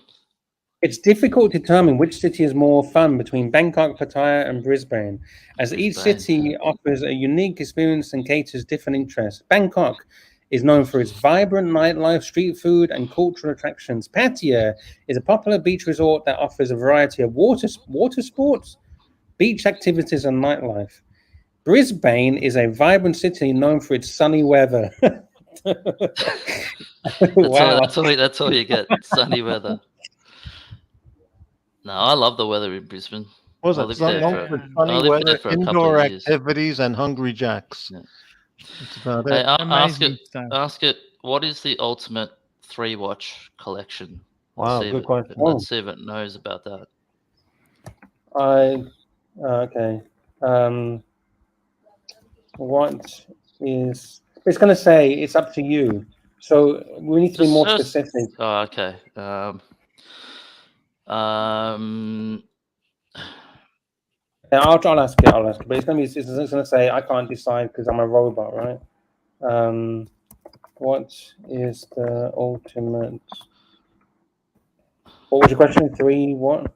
It's difficult to determine which city is more fun between Bangkok, Pattaya, and Brisbane, as each city offers a unique experience and caters different interests. Bangkok is known for its vibrant nightlife, street food, and cultural attractions. Pattaya is a popular beach resort that offers a variety of water sports, beach activities, and nightlife. Brisbane is a vibrant city known for its sunny weather. Wow. That's all you get, sunny weather. No, I love the weather in Brisbane. What was it? Sunny weather, indoor activities, and Hungry Jacks. Yeah. That's about it. Ask it. What is the ultimate 3-watch collection? Wow, good question. Let's see if it knows about that. Okay. What is? It's going to say it's up to you. So we need to be more specific. Oh, okay. Yeah, I'll ask it. But it's going to say I can't decide because I'm a robot, right? What is the ultimate What was your question? Three what?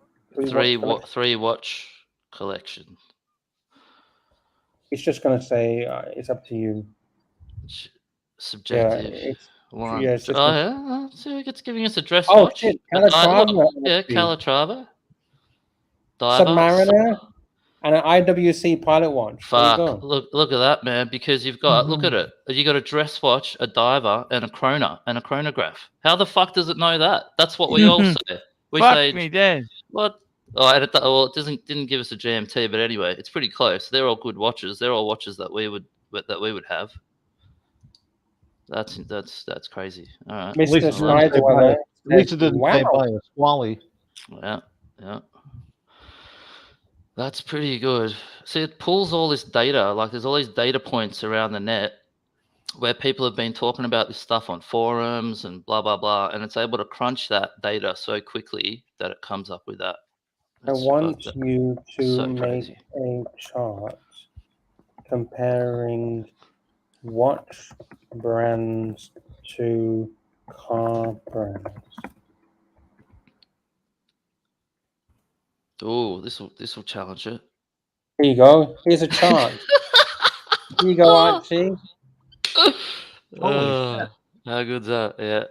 Three watch collection. It's just gonna say it's up to you. Subjective. it's One. yeah, it's just Oh yeah. So it's giving us a dress oh watch. shit, A diver. Calatrava, Yeah, Calatrava. Diver. Submariner, and an IWC pilot watch. There you Fuck! go. Look at that, man. Because you've got look at it. You got a dress watch, a diver, and a chronograph. How the fuck does it know that? That's what we all say. We Fuck say me dead. what? Oh, and well, it didn't give us a GMT, but anyway, it's pretty close. They're all good watches. They're all watches that we would have. That's crazy. All right, At least Mr. it didn't say Snyder, buy it. At least it didn't say wow. buy a Squally. yeah. That's pretty good. See, it pulls all this data. Like, there's all these data points around the net where people have been talking about this stuff on forums and blah blah blah, and it's able to crunch that data so quickly that it comes up with that. I want you to so make crazy. a chart comparing watch brands to car brands. Oh, this will challenge it. Here you go. Here's a chart. Here you go, Archie. How good's that? Yeah.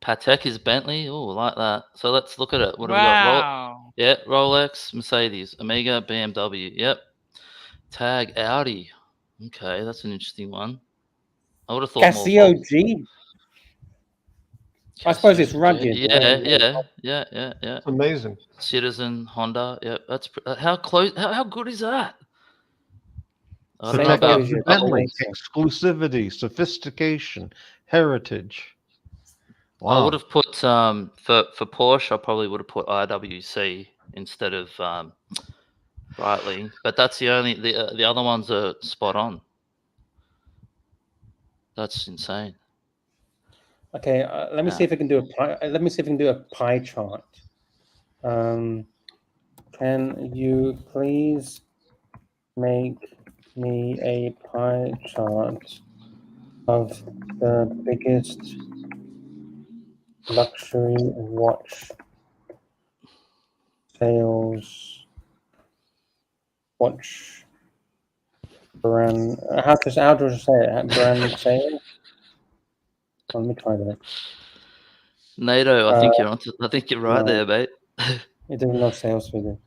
Patek is Bentley. Oh, like that. So let's look at it. What do we got? Wow. Yeah, Rolex, Mercedes, Omega, BMW. Yep. Tag, Audi. Okay, that's an interesting one. I would have thought Casio more. G. I suppose it's rugged. Yeah. It's amazing. Citizen, Honda. Yeah, that's how close. How good is that? I don't know Same about as your Bentley, Rolex. exclusivity, sophistication, heritage. I Wow. would have put for Porsche. I probably would have put IWC instead of Breitling, but that's the only the other ones are spot on. That's insane. Okay, let me see if I can do a pie. Let me see if I can do a pie chart. Can you please make me a pie chart of the biggest luxury watch sales watch brand? How do I say it? Brand sales. Let me try that. NATO, I think you're onto. I think you're right no. there, mate. It doesn't have sales figure.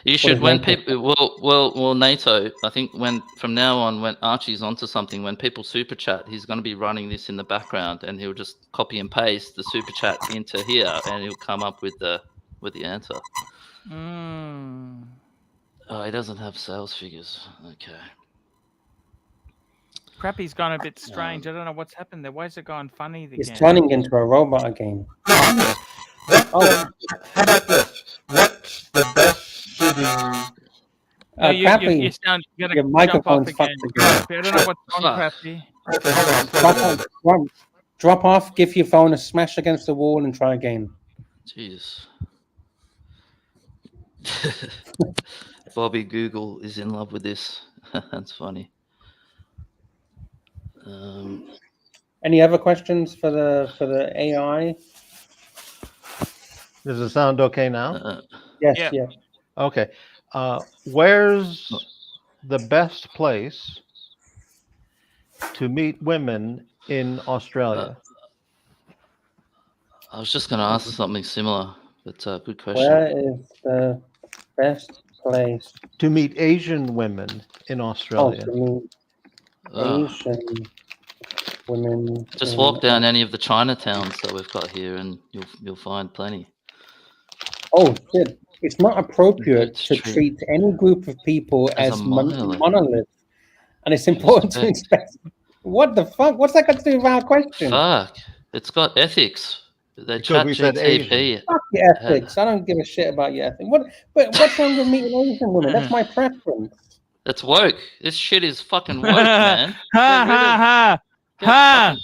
You should when people well NATO. I think from now on when Archie's onto something, when people super chat, he's going to be running this in the background, and he'll just copy and paste the super chat into here, and he'll come up with the answer. Oh, he doesn't have sales figures. Okay. Crappy's gone a bit strange. I don't know what's happened there. Why is it going funny again? It's turning into a robot again. How about this? What's the best sitting? No, you sound. You're your gonna jump off microphone's again. fucked Crappy, again. I don't know what's wrong, Crappy. Okay, hold on. Drop off, give your phone a smash against the wall and try again. Jeez. Bobby Google is in love with this. That's funny. Any other questions for the AI? Does it sound okay now? Yes, Yeah. yeah. Okay. Where's the best place to meet women in Australia? I was just going to ask something similar, but good question. Where is the best place To meet Asian women in Australia. to meet Asian women? Just walk down any of the Chinatowns that we've got here, and you'll find plenty. Oh shit! It's not appropriate to treat any group of people as monolith, and it's important to respect. What the fuck? What's that got to do with our question? Fuck! It's got ethics. They Because we said Asian. Fuck your ethics. I don't give a shit about your ethics. What's wrong with meeting Asian women? That's my preference. That's woke. This shit is fucking woke, man. Ha. I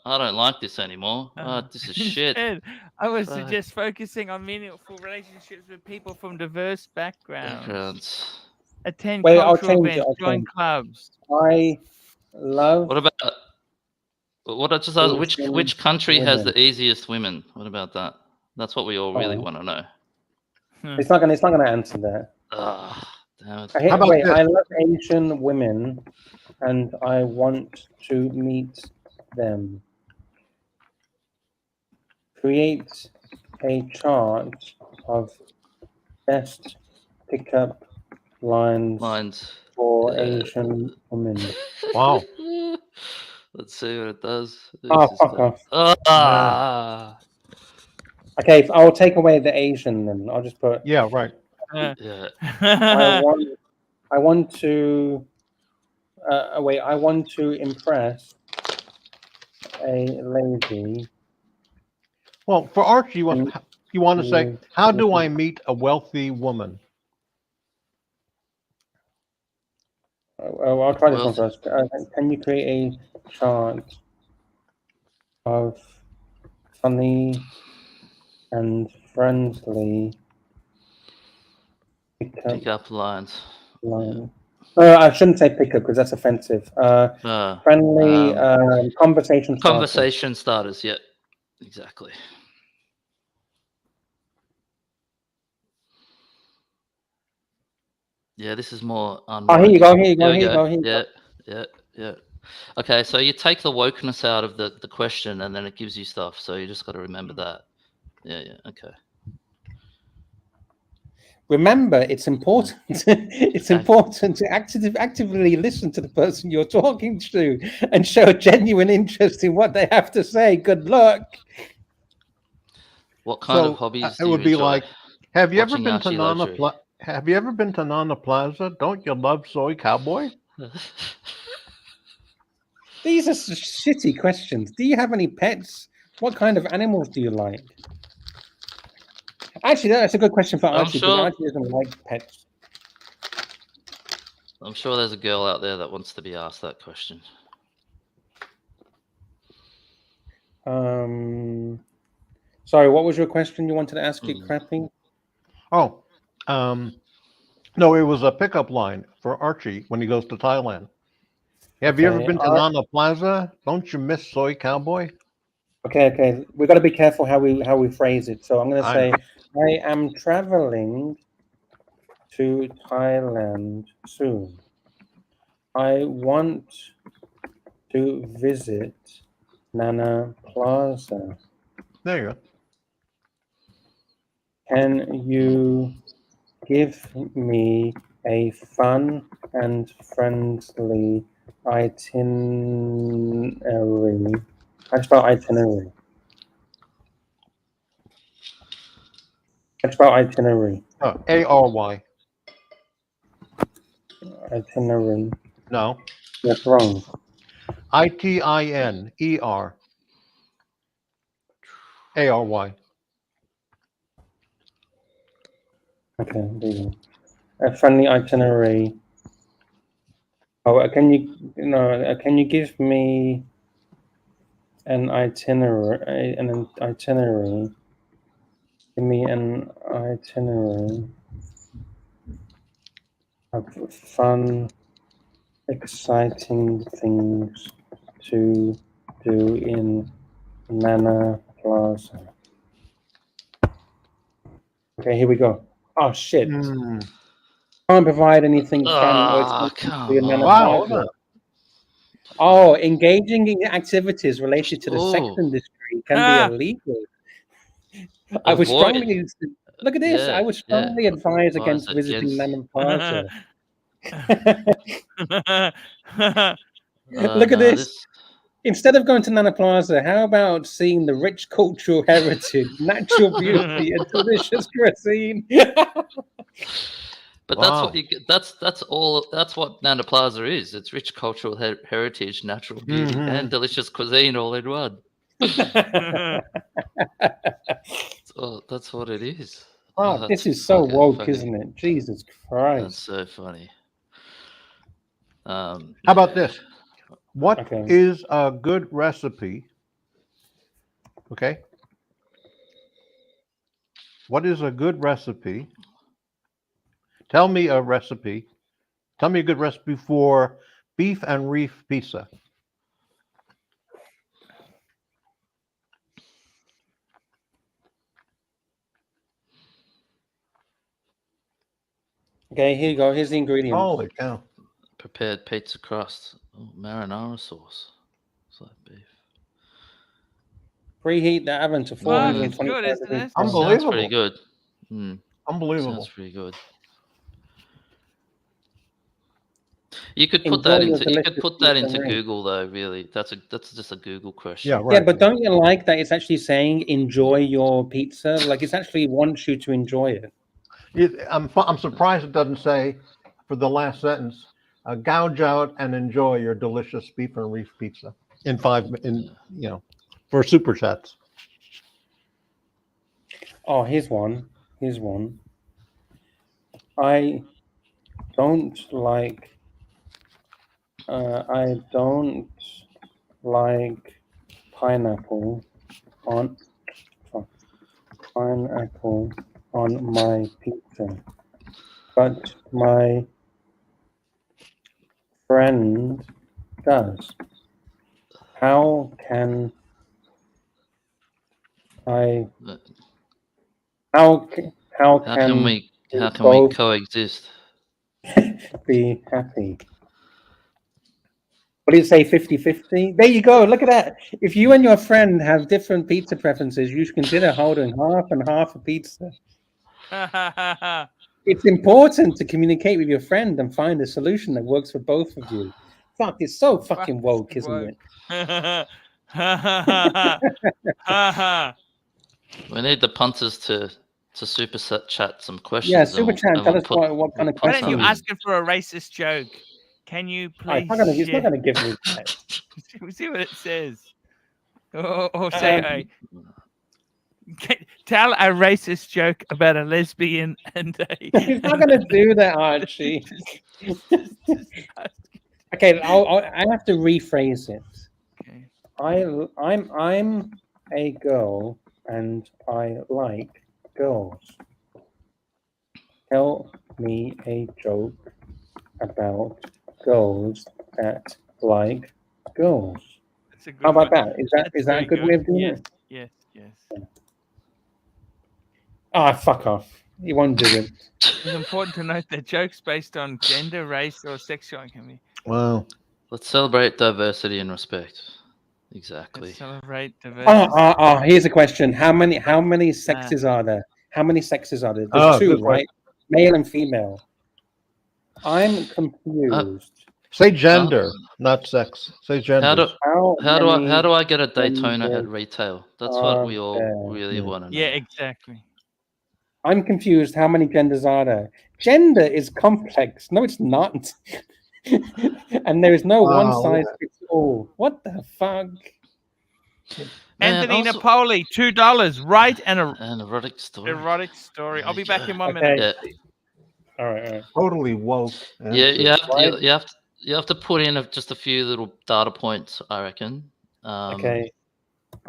don't like this anymore. This is shit. I was just focusing on meaningful relationships with people from diverse backgrounds. Attend cultural events, join clubs. I love. What What I just asked, Asian which country has women. the easiest women? What about that? That's what we all really Oh. want to know. It's not gonna answer that. Ah, damn it. How about this? I love Asian women, and I want to meet them. Create a chart of best pickup lines Lines. for Asian women. Wow. Let's see what it does. Oh, This is fuck the- off. Ah, Okay, I'll take away the Asian then. I'll just put. Yeah, right. yeah. I want to. Wait. I want to impress a lady. Well, for Archie, you want to say, Mm, how do I meet a wealthy woman? I'll try this one Well, first. Can you create a chart of funny and friendly pick up lines. line? No, I shouldn't say pickup because that's offensive. Friendly conversation starters. Conversation starters. Yeah, exactly. Yeah, this is more Oh, here you go. Yeah. Okay, so you take the wokeness out of the question, and then it gives you stuff. So you just got to remember that. Yeah. Okay. Remember, it's important. It's important to actively listen to the person you're talking to and show genuine interest in what they have to say. Good luck. What kind of So hobbies it do you would be enjoy? like, have you ever Watching been to Archie Nana Luxury. Have you ever been to Nana Plaza? Don't you love soy cowboy? These are shitty questions. Do you have any pets? What kind of animals do you like? Actually, that's a good question for Archie because Archie doesn't like pets. I'm sure there's a girl out there that wants to be asked that question. Sorry, what was your question you wanted to ask it, Crappy? Oh, no, it was a pickup line for Archie when he goes to Thailand. Have you ever been to Nana Plaza? Don't you miss soy cowboy? Okay. We got to be careful how we phrase it. So I'm going to say, I am traveling to Thailand soon. I want to visit Nana Plaza. There you go. Can you give me a fun and friendly itinerary? How do you spell itinerary? How do you spell itinerary? Oh, ARY. Itinerary. No. That's wrong. ITINER. ARY. Okay, there you go. A friendly itinerary. Oh, can you give me an itinerary? Give me an itinerary of fun, exciting things to do in Nana Plaza. Okay, here we go. Oh shit! Can't provide anything fun or exciting to do in Nana Plaza. Oh, engaging in activities related to the sex industry can be illegal. I would strongly look at this. I would strongly advise against visiting Nana Plaza. Look at this. Instead of going to Nana Plaza, how about seeing the rich cultural heritage, natural beauty, and delicious cuisine? But that's what you get. That's all. That's what Nana Plaza is. It's rich cultural heritage, natural beauty, and delicious cuisine all in one. That's what it is. Oh, this is so woke, isn't it? Jesus Christ! That's so funny. How about this? What is a good recipe? Okay. What is a good recipe? Tell me a recipe. Tell me a good recipe for beef and reef pizza. Okay, here you go. Here's the ingredients. Holy cow! Prepared pizza crust. Oh, marinara sauce. Sliced beef. Preheat the oven to Wow, it's 425 good, isn't degrees. it? Celsius. Sounds pretty Unbelievable. good. Mm, Unbelievable. sounds pretty good. You could put Enjoy that your into delicious pizza and ring. Google though. Really, that's just a Google question. Yeah, right. Yeah, but don't you like that it's actually saying enjoy your pizza? Like it's actually wants you to enjoy it. I'm surprised it doesn't say for the last sentence, gouge out and enjoy your delicious beef and reef pizza for super chats. Oh, here's one. Here's one. I don't like pineapple on my pizza, but my friend does. How can I? How How can we both coexist? be happy? What do you say, 50-50? There you go. Look at that. If you and your friend have different pizza preferences, you should consider holding half and half a pizza. It's important to communicate with your friend and find a solution that works for both of you. Fuck, it's so fucking woke, isn't it? We need the punters to super chat some questions. Yeah, super chat. and Tell we'll us put- what kind of we'll put Why don't you questions. some- asking for a racist joke? Can you Oh, please? it's not gonna give me that. See what it says. Or say, tell a racist joke about a lesbian and a. He's not gonna do that, Archie. Okay, I have to rephrase it. Okay. I'm a girl and I like girls. Tell me a joke about girls that like girls. That's a good How about one. that? Is That's that a very good way of doing yes, it? yes. Ah, fuck off. You won't do it. It's important to note that jokes based on gender, race, or sexual can be Wow. Let's celebrate diversity and respect. Exactly. celebrate diversity. Here's a question. How many sexes are there? How many sexes are there? There's Oh, two, good right? Male and female. I'm confused. Say gender, not sex. Say gender. How do I get a Daytona at genders retail? That's what we all there? really Yeah. want to know. Yeah, exactly. I'm confused. How many genders are there? Gender is complex. No, it's not. And there is no one Wow, size yeah. fits all. What the fuck? Man, Anthony also- Napoli, $2. Write an An erotic story. erotic story. I'll be There you back in go. 1 minute. Okay. Yeah, All right. Totally woke. yeah. You answer. have to, you have to put in just a few little data points, I reckon. Okay.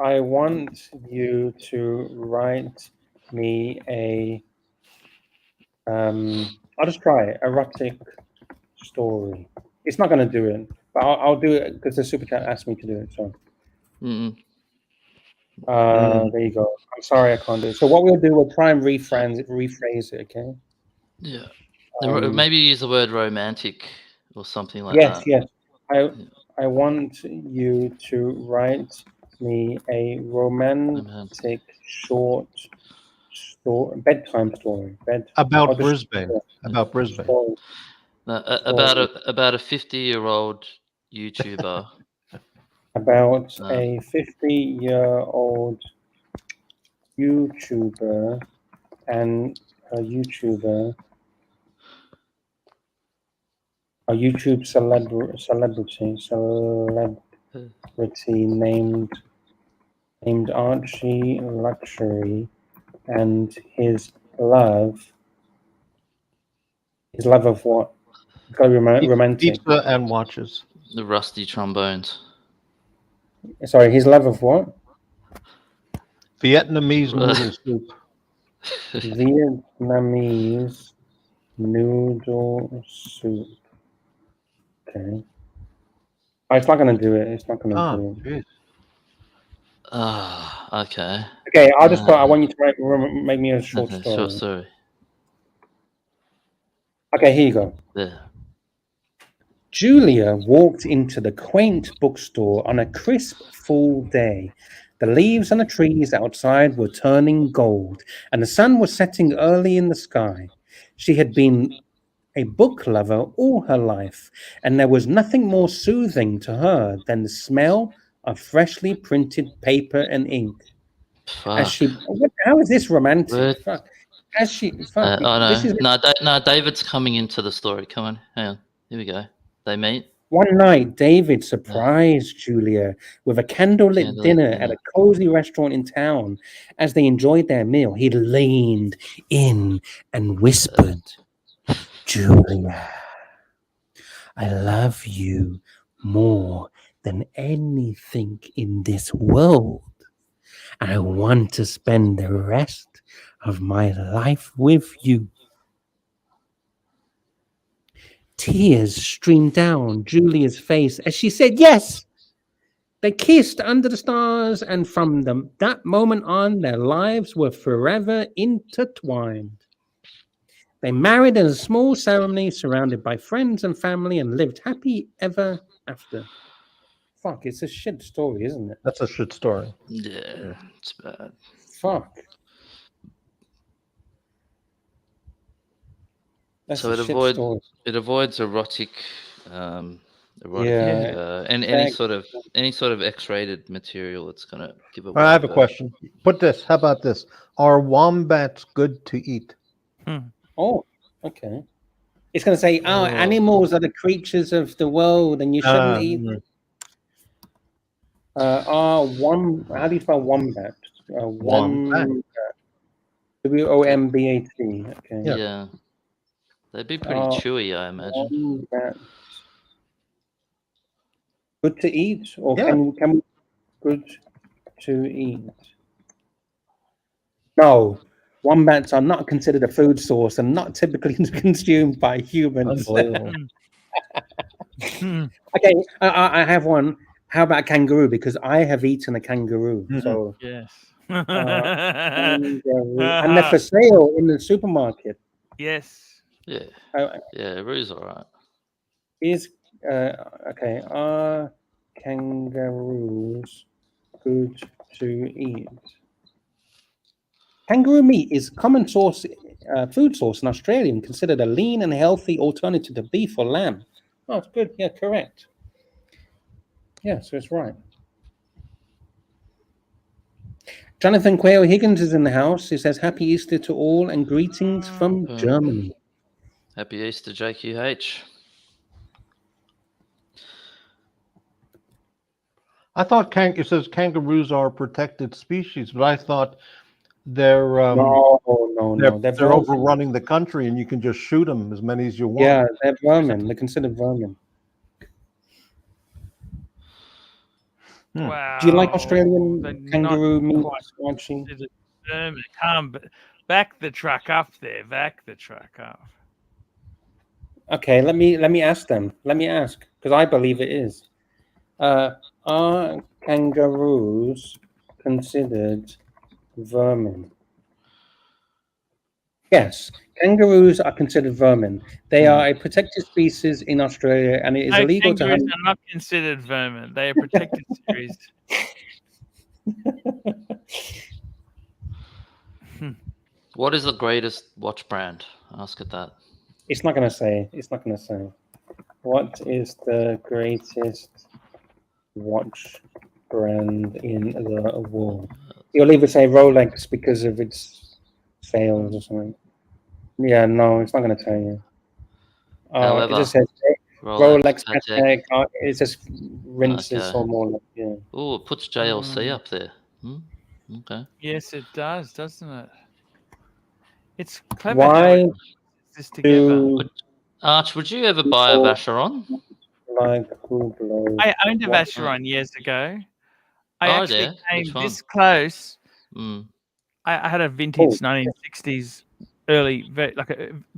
I want you to write me a I'll just try it. Erotic story. It's not going to do it, but I'll do it because the super chat asked me to do it. So Mm-mm. there you go. I'm sorry I can't do it. So what we'll do, we'll try and rephrase it. Okay. Yeah. Um, Maybe use the word romantic or something like yes, that. yes. I want you to write me a romantic short story, bedtime story. About I'll just- Brisbane. About Brisbane. story. No, about a 50-year-old YouTuber. About No. a 50-year-old YouTuber and a YouTube celebrity named Archie Luxury, and his love of what? It's got to be romantic. Pizza and watches. The rusty trombones. Sorry, his love of what? Vietnamese noodle soup. Vietnamese noodle soup. Okay. Oh, it's not going to do it. It's not going to do it. Geez. Okay. Okay, I'll just put. I want you to make me a short Okay, story. short story. Okay, here you go. There. Julia walked into the quaint bookstore on a crisp fall day. The leaves on the trees outside were turning gold, and the sun was setting early in the sky. She had been a book lover all her life, and there was nothing more soothing to her than the smell of freshly printed paper and ink. As Fuck. how is this romantic? Word. Fuck. As she, fuck, Oh this no, is no, David's coming into the story. Come on, hang on. Here we go. They meet. one night. David surprised Julia with a candlelit Candlelit dinner dinner. at a cozy restaurant in town. As they enjoyed their meal, he leaned in and whispered, "Julia, I love you more than anything in this world. I want to spend the rest of my life with you." Tears streamed down Julia's face as she said yes. They kissed under the stars, and from that moment on, their lives were forever intertwined. They married in a small ceremony surrounded by friends and family and lived happy ever after. Fuck, it's a shit story, isn't it? That's a shit story. Yeah, it's bad. Fuck. That's So a shit story. it avoids erotic, Yeah. and any sort of X-rated material. It's gonna give away. I have a the- question. Put this. How about this? Are wombats good to eat? Oh, okay. It's going to say, Oh. animals are the creatures of the world and you shouldn't eat them. How do you spell wombat? Wombat. W-O-M-B-A-T. Okay. Yeah. Yeah, they'd be pretty Oh, chewy, I imagine. Wombat. Good to eat, or Yeah. can we good to eat? No, wombats are not considered a food source and not typically consumed by humans. Unbelievable. Okay, I have one. How about kangaroo? Because I have eaten a kangaroo. Mhm. So Yes. kangaroo. And they're for sale in the supermarket. Yes. Yeah, Uh, yeah, Rue's all right. is okay. Are kangaroos good to eat? Kangaroo meat is common food source in Australia and considered a lean and healthy alternative to beef or lamb. Oh, it's good. Yeah, correct. Yeah, so it's right. Jonathan Quayle Higgins is in the house. He says, "Happy Easter to all and greetings from Germany." Happy Easter, JQH. I thought it says kangaroos are a protected species, but I thought they're No. they're overrunning the country, and you can just shoot them as many as you want. Yeah, they're vermin. They're considered vermin. Wow. Do you like Australian They're kangaroo not meat, quite Archie? considered vermin. Come, back the truck up there. Back the truck up. Okay, let me ask them. Let me ask, because I believe it is. Are kangaroos considered vermin? Yes, kangaroos are considered vermin. They are a protected species in Australia, and it is No, illegal to kangaroos hunt. are not considered vermin. They are protected series. What is the greatest watch brand? Ask it that. It's not going to say. It's not going to say. What is the greatest watch brand in the world? You'll either say Rolex because of its sales or something. Yeah, no, it's not going to tell you. However, it just says Rolex Patek. It says rinses Okay. or more like, yeah. Oh, it puts JLC up there. Okay. Yes, it does, doesn't it? It's clever. Why This together. do Arch, would you ever buy a people Vacheron? like Hublot? I owned a What- Vacheron years ago. I Oh, actually yeah? came Which one? this close. Mm. I had a vintage Oh. 1960s,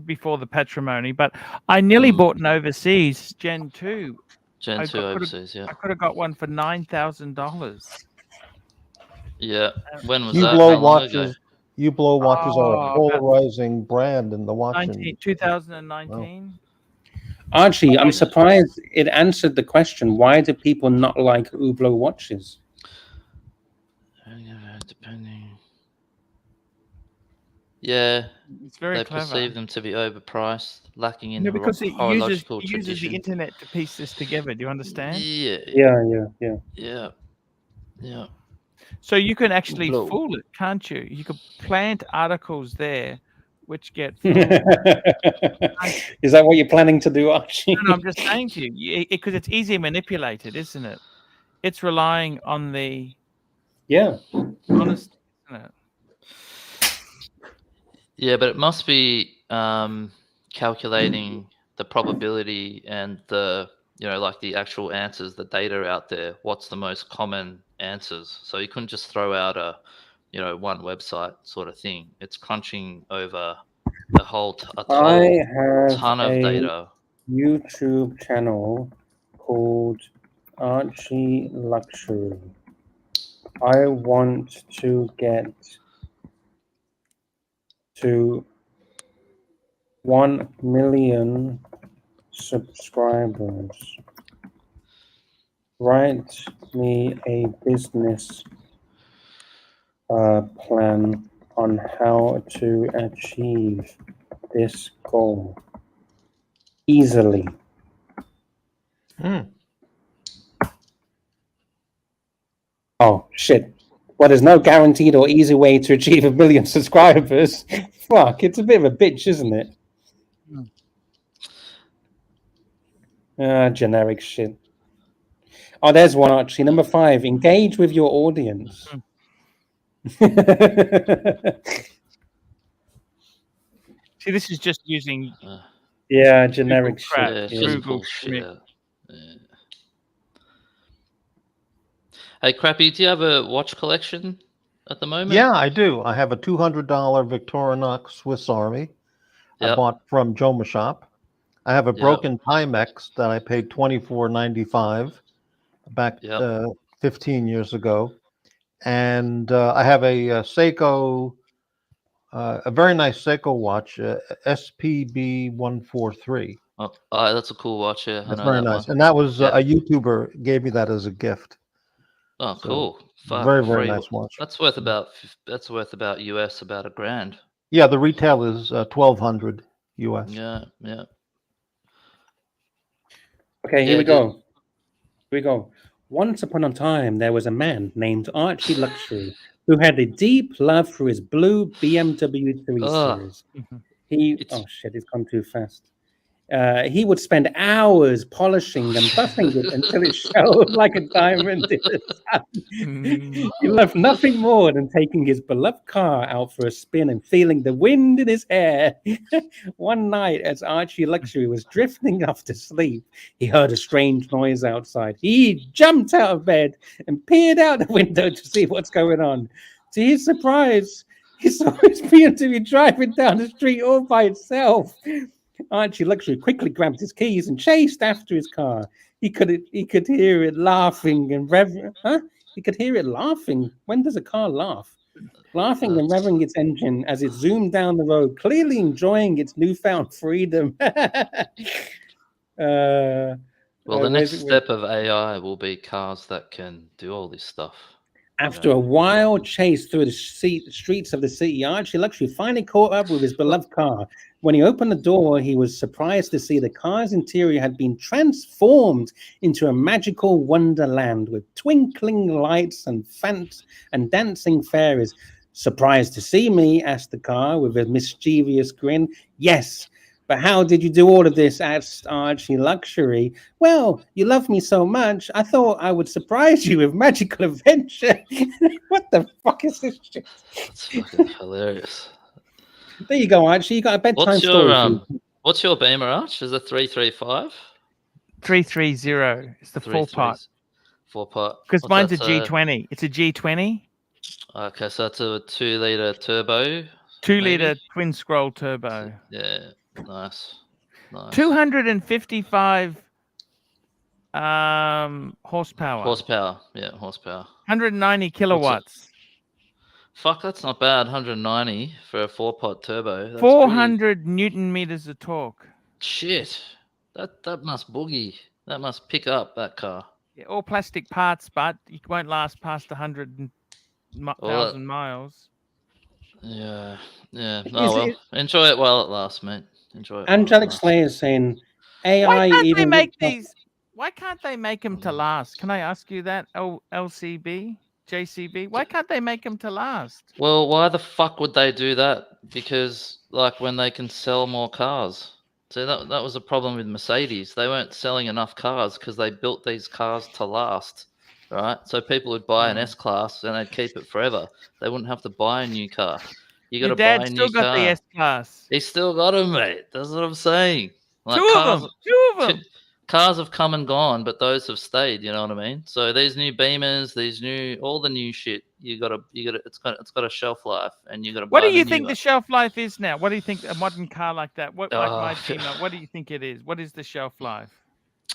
before the patrimony, but I nearly bought an overseas Gen 2. Gen I 2 could've- overseas, yeah. I could have got one for $9,000. Yeah. When was Hublot that? How long ago? watches. Hublot watches are a Oh, about polarizing brand in the watching. 2019. Archie, I'm Yeah. surprised it answered the question. Why do people not like Hublot watches? Depending. Yeah, It's very they clever. perceive them to be overpriced, lacking in No, because it horological uses the tradition. internet to piece this together. Do you understand? Yeah, yeah. So you can actually Hublot. fool it, can't you? You could plant articles there, which get fooled. Is that what you're planning to do, Archie? No, I'm just saying to you, because it's easily manipulated, isn't it? It's relying on the Yeah. honesty, isn't it? Yeah, but it must be calculating the probability and the like the actual answers, the data out there. What's the most common answers? So you couldn't just throw out a one website sort of thing. It's crunching over a whole I have ton of a data. YouTube channel called Archie Luxury. I want to get to 1 million subscribers. Write me a business plan on how to achieve this goal easily. Oh, shit. Well, there's no guaranteed or easy way to achieve 1 million subscribers. Fuck, it's a bit of a bitch, isn't it? Generic shit. Oh, there's one, Archie. Number 5, engage with your audience. See, this is just using Yeah, generic crap. shit. Yeah, it's Yeah. just Google bullshit. Schmidt. Yeah. Hey, Crappy, do you have a watch collection at the moment? Yeah, I do. I have a $200 Victorinox Swiss Army I Yep. bought from Joma Shop. I have a Yep. broken Timex that I paid $24.95 back Yep. 15 years ago. And I have a Seiko, a very nice Seiko watch, SPB 143. Oh, that's a cool watch. Yeah, I That's know very that nice. one. And that was Yeah. a YouTuber gave me that as a gift. Oh, So, cool. Fuck, very, very free. nice watch. That's worth about US about $1,000. Yeah, the retail is $1,200 US. Yeah. Okay, here Yeah, we go. Here we go. Once upon a time, there was a man named Archie Luxury who had a deep love for his blue BMW 3 Ugh. Series. It's- Oh shit, it's gone too fast. He would spend hours polishing and buffing it until it shone like a diamond in the sun. He loved nothing more than taking his beloved car out for a spin and feeling the wind in his hair. One night, as Archie Luxury was drifting off to sleep, he heard a strange noise outside. He jumped out of bed and peered out the window to see what's going on. To his surprise, he saw his BMW driving down the street all by itself. Archie Luxury quickly grabbed his keys and chased after his car. He could hear it laughing and revving. He could hear it laughing. When does a car laugh? Laughing and revving its engine as it zoomed down the road, clearly enjoying its newfound freedom. Well, the next step of AI will be cars that can do all this stuff. After a wild chase through the streets of the city, Archie Luxury finally caught up with his beloved car. When he opened the door, he was surprised to see the car's interior had been transformed into a magical wonderland with twinkling lights and dancing fairies. Surprised to see me? Asked the car with a mischievous grin. Yes. But how did you do all of this? Asked Archie Luxury. Well, you love me so much, I thought I would surprise you with magical adventure. What the fuck is this shit? That's fucking hilarious. There you go, Archie. You got a bedtime story. What's your Beamer, Arch? Is it 335? 330. It's the 4-part. 4-part. Because mine's a G20. It's a G20. Okay, so it's a 2-liter turbo. 2-liter twin scroll turbo. Yeah, nice. 255 horsepower. Horsepower. 190 kilowatts. Fuck, that's not bad. 190 for a 4-pot turbo. That's pretty 400 Newton meters of torque. shit. That must boogie. That must pick up that car. Yeah, all plastic parts, but it won't last past 100,000 Well, miles. yeah, yeah. Is Oh well. it Enjoy it while it lasts, mate. Enjoy it while it Angelic lasts. Slayer is saying Why AI can't they even make ripped off- these? Why can't they make them to last? Can I ask you that, LCB, JCB? Why can't they make them to last? Well, why the fuck would they do that? Because like when they can sell more cars. So that was a problem with Mercedes. They weren't selling enough cars because they built these cars to last, right? So people would buy an Hmm. S-Class and they'd keep it forever. They wouldn't have to buy a new car. You got Your to buy dad a still new got the car. S-Class. He's still got them, mate. That's what I'm saying. Like Two of them. Two of two- them. cars have come and gone, but those have stayed. You know what I mean? So these new Beamers, all the new shit, you gotta. It's got a shelf life, and you gotta What buy do the you new think one. the shelf life is now? What do you think a modern car like that? What like my Oh, Beamer? What do you think it is? What is the shelf life?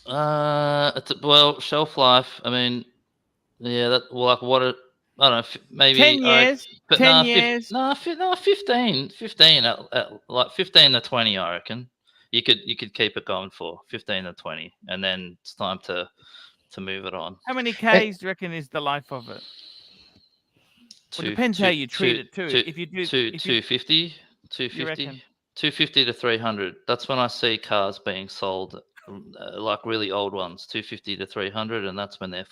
well, shelf life. I mean, yeah, that well, like what it. I don't know. Maybe 10 years. but 10 no, years. no, 15 at like 15 to 20. I reckon you could keep it going for 15 to 20, and then it's time to move it on. How many Ks do you reckon is the life of it? Well, depends how you treat it too. If you do, if you 250, you reckon 250 to 300. That's when I see cars being sold, like really old ones, 250 to 300, and that's when they're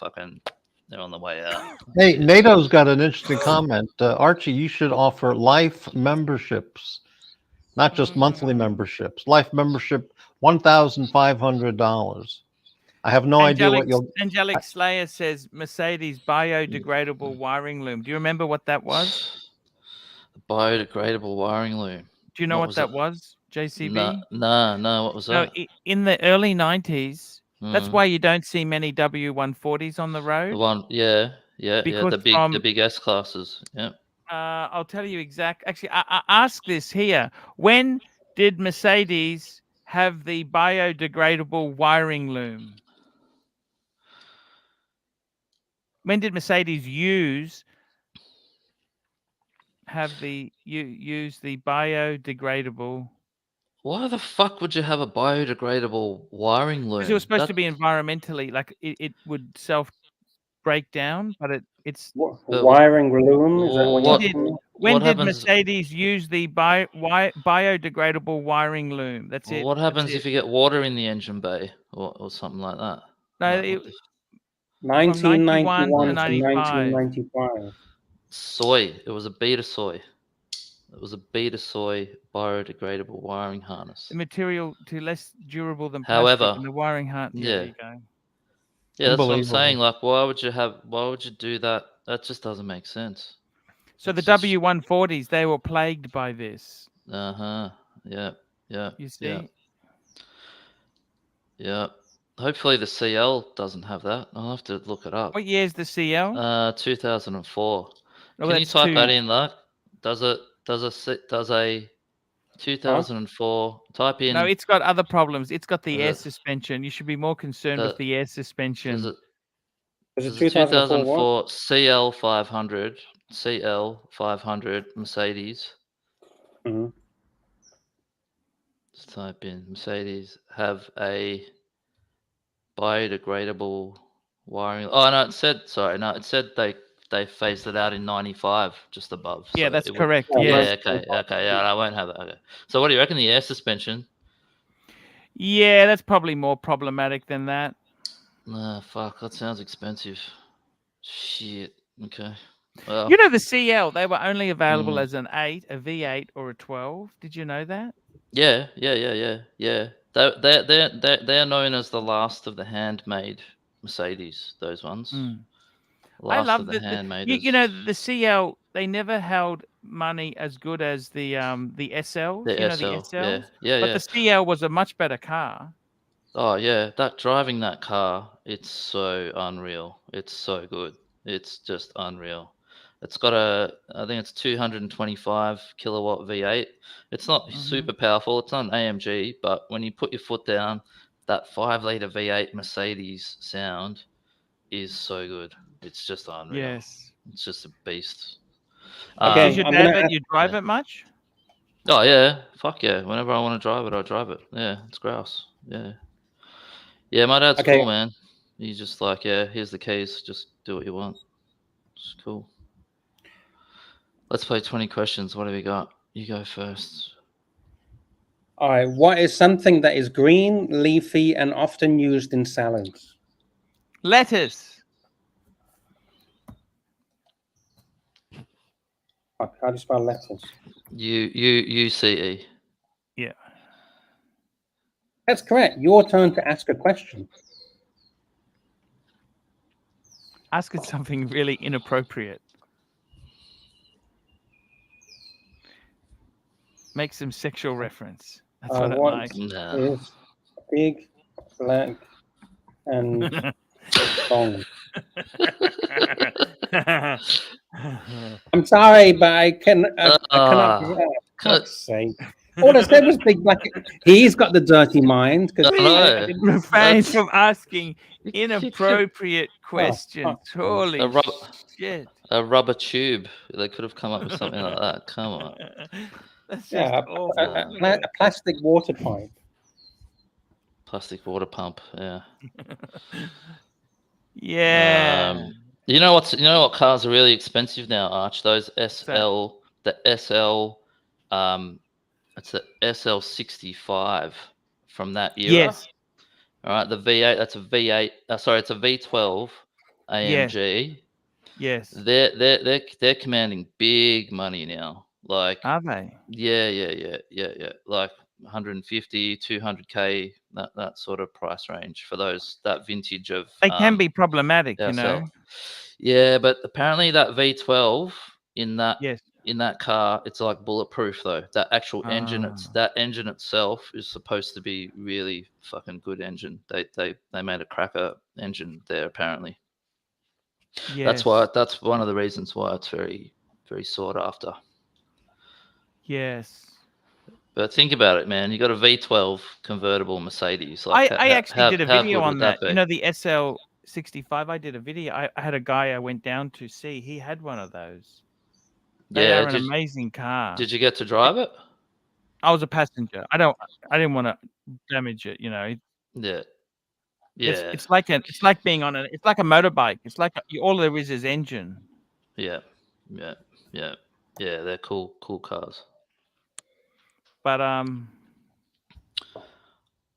on the way out. Hey, Shit. NATO's got an interesting comment. Archie, you should offer life memberships, not just monthly memberships. Life membership, $1,500. I have no idea what you'll. Angelic Slayer says Mercedes biodegradable wiring loom. Do you remember what that was? Biodegradable wiring loom. Do you know what was that it? was, JCB? No. What was No, that? in the early 90s, that's Mm. why you don't see many W140s on the The road. one, yeah. Because The big S classes. Yeah. I'll tell you actually, I ask this here. When did Mercedes have the biodegradable wiring loom? When did Mercedes use the biodegradable? Why the fuck would you have a biodegradable wiring loom? Because it was supposed to be environmentally, like it would self break down, but it's But wiring loom. Is that Well, what when you're did talking about? when did happens? Mercedes use the biodegradable wiring loom? That's it. What That's happens it. if you get water in the engine bay or something like that? No, Like, what the from 91 to 1991 to 95. 1995. soy? It was a beta soy. It was a beta soy biodegradable wiring harness. The material too less durable than plastic, However, and the wiring harness. Yeah, there you go. yeah, that's what I'm Unbelievable. saying. Like, why would you do that? That just doesn't make sense. So the It's just- W140s, they were plagued by this. Yeah. You see, Yeah. Hopefully the CL doesn't have that. I'll have to look it up. what year's the CL? 2004. Oh, Can you that's type that two. in, Luck? Does a 2004 type in? No, it's got other problems. It's got the Does air it- suspension. You should be more concerned with does- the air Does suspension. it Was it does a 2004 what? 2004 CL500 Mercedes? Mhm. Let's type in Mercedes have a biodegradable wiring. Oh no, it said they phased it out in 95, just above. Yeah, So that's it would, correct. Oh, Yes. okay, yeah, I won't have it. Okay. So what do you reckon the air suspension? Yeah, that's probably more problematic than that. Nah, fuck, that sounds expensive. Shit. Okay. Well, You know, the CL, they were only available Mm. as an 8, a V8, or a 12. Did you know that? yeah. They're known as the last of the handmade Mercedes. Those ones. I Last love of the that. handmade. You know, the CL, they never held money as good as the SLs. The You know, the SL. SLs. Yeah. But the CL was a much better car. Oh yeah, driving that car, it's so unreal. It's so good. It's just unreal. It's got I think it's 225 kilowatt V8. It's not super powerful. It's not an AMG, but when you put your foot down, that 5-liter V8 Mercedes sound is so good. It's just unreal. Yes. It's just a beast. Okay. Does your I'm dad gonna let ask- you drive it much? Oh yeah, fuck yeah. Whenever I want to drive it, I drive it. Yeah, it's grouse. Yeah. Yeah, my dad's Okay. cool, man. He's just like, yeah, here's the keys. Just do what you want. It's cool. Let's play 20 questions. What have we got? You go first. All right. What is something that is green, leafy, and often used in salads? Lettuce. Fuck, how do you spell lettuce? UCE. Yeah. That's correct. Your turn to ask a question. Ask it something really inappropriate. Make some sexual reference. That's what I What like. No. is big, black, and strong? I'm sorry, but I cannot. Ah, Fuck's sake. All I said was big black. He's got the dirty mind because I know. Refrain That's- from asking You could- inappropriate questions. fuck. Holy A rub- shit. A rubber tube. They could have come up with something like that. Come on. That's just Yeah, awful. a plastic water pipe. Plastic water pump. Yeah. Yeah. You know what cars are really expensive now, Arch? Those SL, the SL, it's the SL65 from that era. Yes. All right, the V8. That's a V8. Sorry, it's a V12 AMG. Yes. They're commanding big money now. Like, Are they? yeah. Like 150, 200K, that sort of price range for that vintage of. They can be problematic, you know. SL. Yeah, but apparently that V12 in that Yes. in that car, it's like bulletproof though. That actual engine, Ah. that engine itself is supposed to be really fucking good engine. They made a cracker engine there apparently. Yes. That's one of the reasons why it's very, very sought after. Yes. But think about it, man. You got a V12 convertible Mercedes. Like, I actually did a how video good on would that. be? You know, the SL65. I did a video. I had a guy I went down to see. He had one of those. They Yeah. are an amazing car. Did you get to drive it? I was a passenger. I didn't want to damage it. You know. Yeah. Yeah. It's like being on it's like a motorbike. It's like all there is engine. Yeah. They're cool cars. But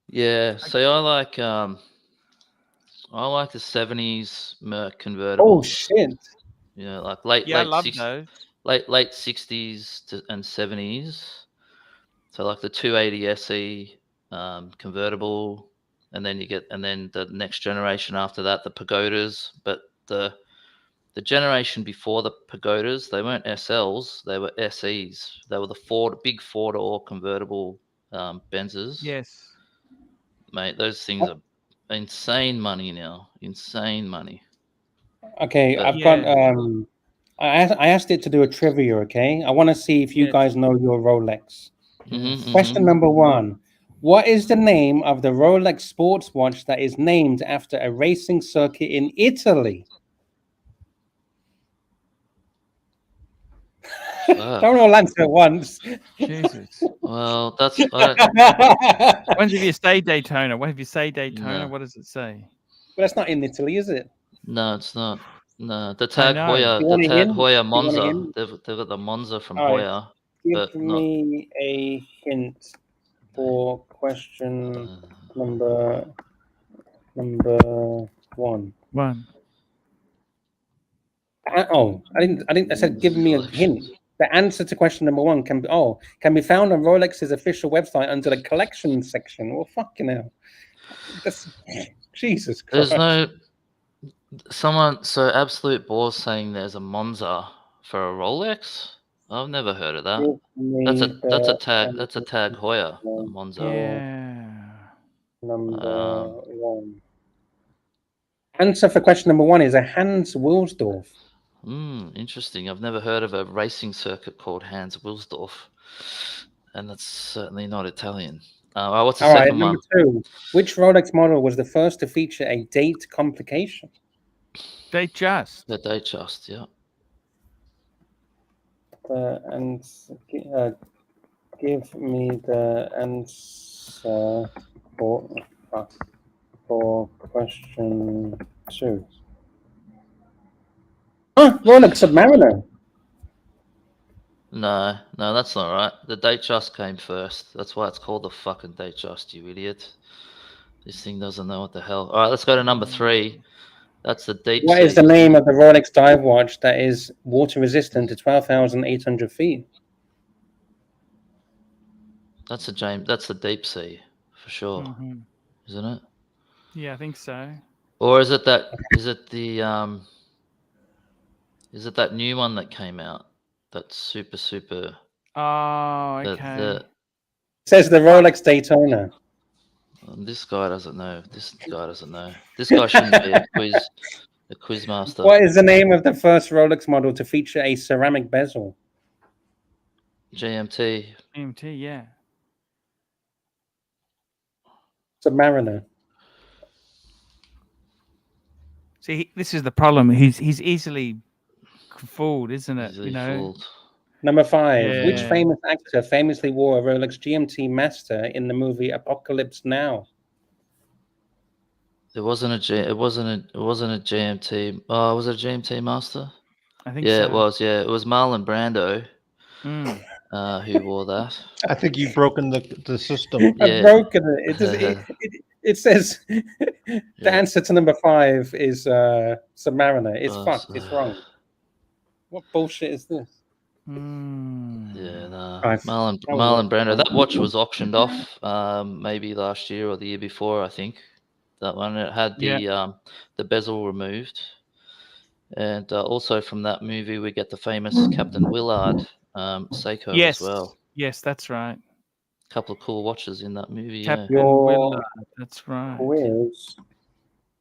Yeah. So I like the 70s Merc convertibles. Oh shit! Yeah, like late I love those. late 60s and 70s. So like the 280 SE convertible, and then the next generation after that, the Pagodas. But the generation before the Pagodas, they weren't SLs, they were SEs. They were the big 4-door convertible Benzes. Yes. Mate, those things are insane money now. Insane money. Okay, But- I've got. I asked it to do a trivia. Okay, I want to see if you Yes. guys know your Rolex. Mhm, Question number 1: What is the name of the Rolex sports watch that is named after a racing circuit in Italy? Fuck. Don't all answer at once. Jesus. Well, that's But When if you say Daytona? What if you say Daytona? No. What does it say? that's not in Italy, is it? no, it's not. No, the Tag know. Heuer, You want the a Tag hint? Heuer You want a Monza. hint? They've got the Monza from All right. Heuer. Give But not- me a hint for question number 1. One. I didn't. I said give me a hint. The answer to question number 1 can be found on Rolex's official website under the collection section. Well, fucking hell. That's Jesus Christ. There's no so Absolute Bore's saying there's a Monza for a Rolex. I've never heard of that. Give me That's a the Tag Heuer, a Monza. Yeah. number 1. Answer for question number 1 is a Hans Wilsdorf. Interesting. I've never heard of a racing circuit called Hans Wilsdorf, and that's certainly not Italian. What's the All right, second number one? 2. Which Rolex model was the first to feature a date complication? They just. The Datejust, yeah. and give me the answer for question 2. Rolex Submariner. No, that's not right. The date just came first. That's why it's called the fucking date just, you idiot. This thing doesn't know what the hell. All right, let's go to number 3. That's the deep What sea. is the name of the Rolex dive watch that is water resistant to 12,800 feet? That's the deep sea for sure, Mhm. isn't it? Yeah, I think so. Or is it that? Is it the? Is it that new one that came out? That's super. Oh, The okay. It says the Rolex Daytona. this guy doesn't know. This guy doesn't know. This guy shouldn't be a quiz master. What is the name of the first Rolex model to feature a ceramic bezel? GMT. GMT, yeah. Submariner. See, this is the problem. He's easily fooled, isn't it? Easily fooled. Number 5. Which Yeah. famous actor famously wore a Rolex GMT Master in the movie Apocalypse Now? It wasn't a GMT. Oh, was it a GMT Master? I think Yeah, so. it was. Yeah, it was Marlon Brando Mm. who wore that. I think you've broken the system. Yeah. I've broken it. It says the answer to number 5 is Submariner. It's fucked. It's wrong. What bullshit is this? Mm. Yeah, no. Right. Marlon Brando. That watch was auctioned off maybe last year or the year before, I think. That one. It had the bezel removed. And also from that movie, we get the famous Captain Willard Seiko as well. Yes, that's right. A couple of cool watches in that movie. Captain Your Willard. That's right. quiz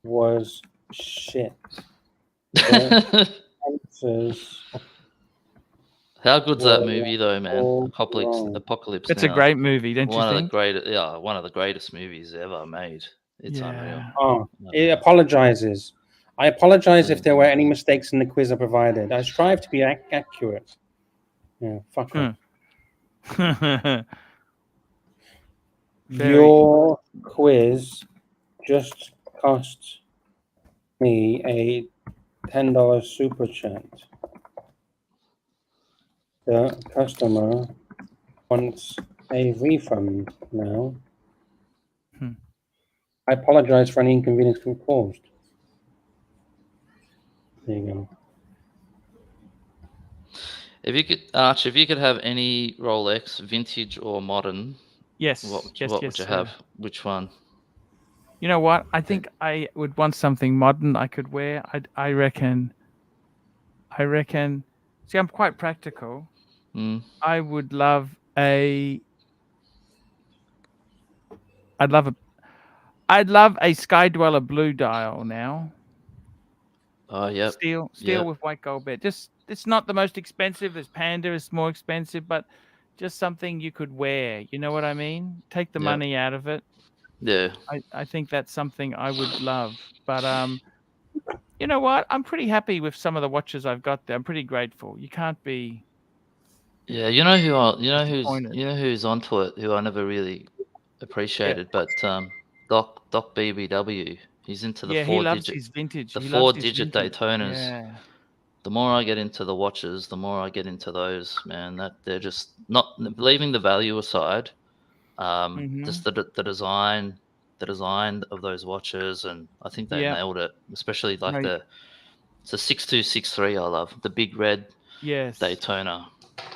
was shit. Yeah. Answers How good's that were movie though, man? all Apocalypse It's a Now. great movie, don't you One think? of the greatest movies ever made. It's unreal. Oh, it apologizes. I apologize if there were any mistakes in the quiz I provided. I strive to be accurate. Yeah, fuck off. Your quiz just cost me a $10 super chat. The customer wants a refund now. I apologize for any inconvenience caused. There you go. If you could have any Rolex, vintage or modern, what would you have? Which one? You know what? I think I would want something modern I could wear. I reckon. See, I'm quite practical. I would love a. I'd love a Sky Dweller blue dial now. Oh yeah. Steel with white gold bed. Just it's not the most expensive. There's Panda is more expensive, but just something you could wear. You know what I mean? Take the money out of it. Yeah. I think that's something I would love. But you know what? I'm pretty happy with some of the watches I've got there. I'm pretty grateful. You can't be. Yeah, you know who's onto it, who I never really appreciated, but Doc BBW. He's into the he loves his vintage. The He loves his 4-digit vintage. Daytonas. Yeah. The more I get into the watches, the more I get into those, man. That they're just not leaving the value aside. Just the design of those watches, and I think they nailed it. Especially like it's a 6263. I love the big red Daytona.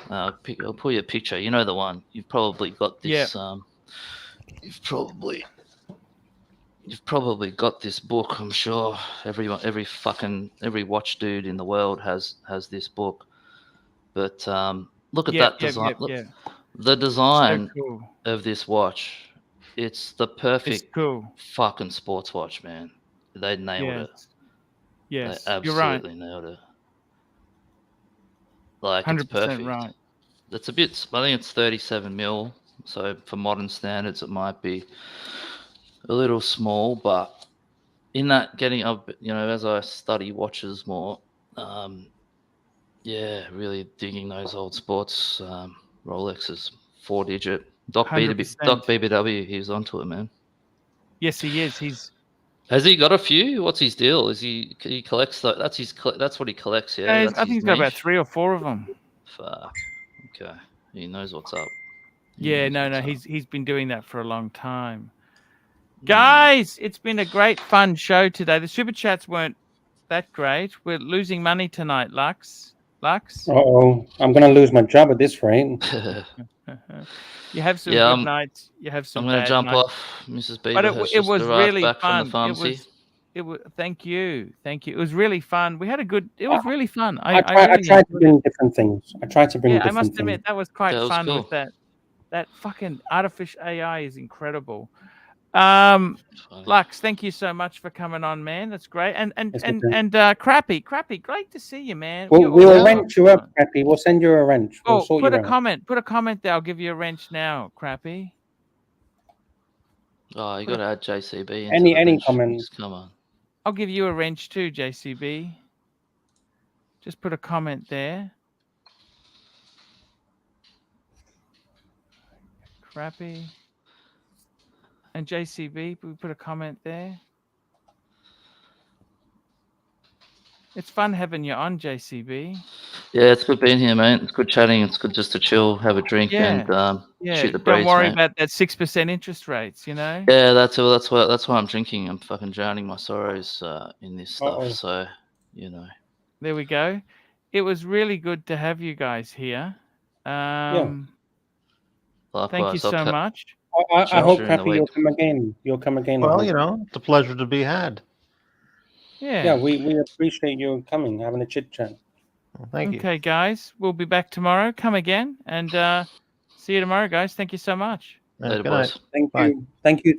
I'll pull you a picture. You know the one. You've probably got this. You've probably got this book. I'm sure every watch dude in the world has this book. But look at that design. The design of this watch. It's the perfect fucking sports watch, man. They nailed it. Yes, they absolutely nailed it. Like 100% it's perfect. Right. It's a bit. I think it's 37 mil. So for modern standards, it might be a little small, but in that getting up, as I study watches more, Yeah, really digging those old sports Rolexes, 4-digit. Doc BBW, he was onto it, man. Yes, he is. Has he got a few? What's his deal? He collects that's what he collects, yeah. That's I think his he's got about niche? 3 or 4 of them. Fuck. Okay. He knows what's up. Yeah, no, he's been doing that for a long time. Mm. Guys, it's been a great fun show today. The super chats weren't that great. We're losing money tonight, Lux. Uh-oh, I'm going to lose my job at this rate. You have some Yeah, good nights. You have some I'm going to bad jump nights. off. Mrs. Beaver But has it just was arrived really back from the fun. pharmacy. It was. Thank you. It was really fun. We had a good. It was really fun. I really tried to enjoyed bring different things. I tried to bring Yeah, I different must things. admit that was quite That was fun cool. with that. That fucking artificial AI is incredible. Funny. Lux, thank you so much for coming on, man. That's great. And It's okay. Crappy, great to see you, man. We'll You're we'll awesome. wrench you up, Crappy. We'll send you a wrench. We'll Oh, sort put you a out. comment. Put a comment there. I'll give you a wrench now, Crappy. Oh, you got to add JCB into Any the bench. comments? Come on. I'll give you a wrench too, JCB. Just put a comment there. Crappy. And JCB, we put a comment there. It's fun having you on, JCB. Yeah, it's good being here, mate. It's good chatting. It's good just to chill, have a drink, and shoot the breeze, Don't worry mate. about that 6% interest rates, you know? Yeah, that's why I'm drinking. I'm fucking drowning my sorrows in this stuff. Uh-oh. So, you know. There we go. It was really good to have you guys here. Likewise, Thank you so much. I hope, during the Crappy, week. you'll come again. You'll come again. I Well, hope. you know, it's a pleasure to be had. Yeah, we appreciate you coming, having a chit chat. Thank you. Okay, guys. We'll be back tomorrow. Come again. And see you tomorrow, guys. Thank you so much. Yeah, Later, good night. boys. Thank Bye. you. Thank you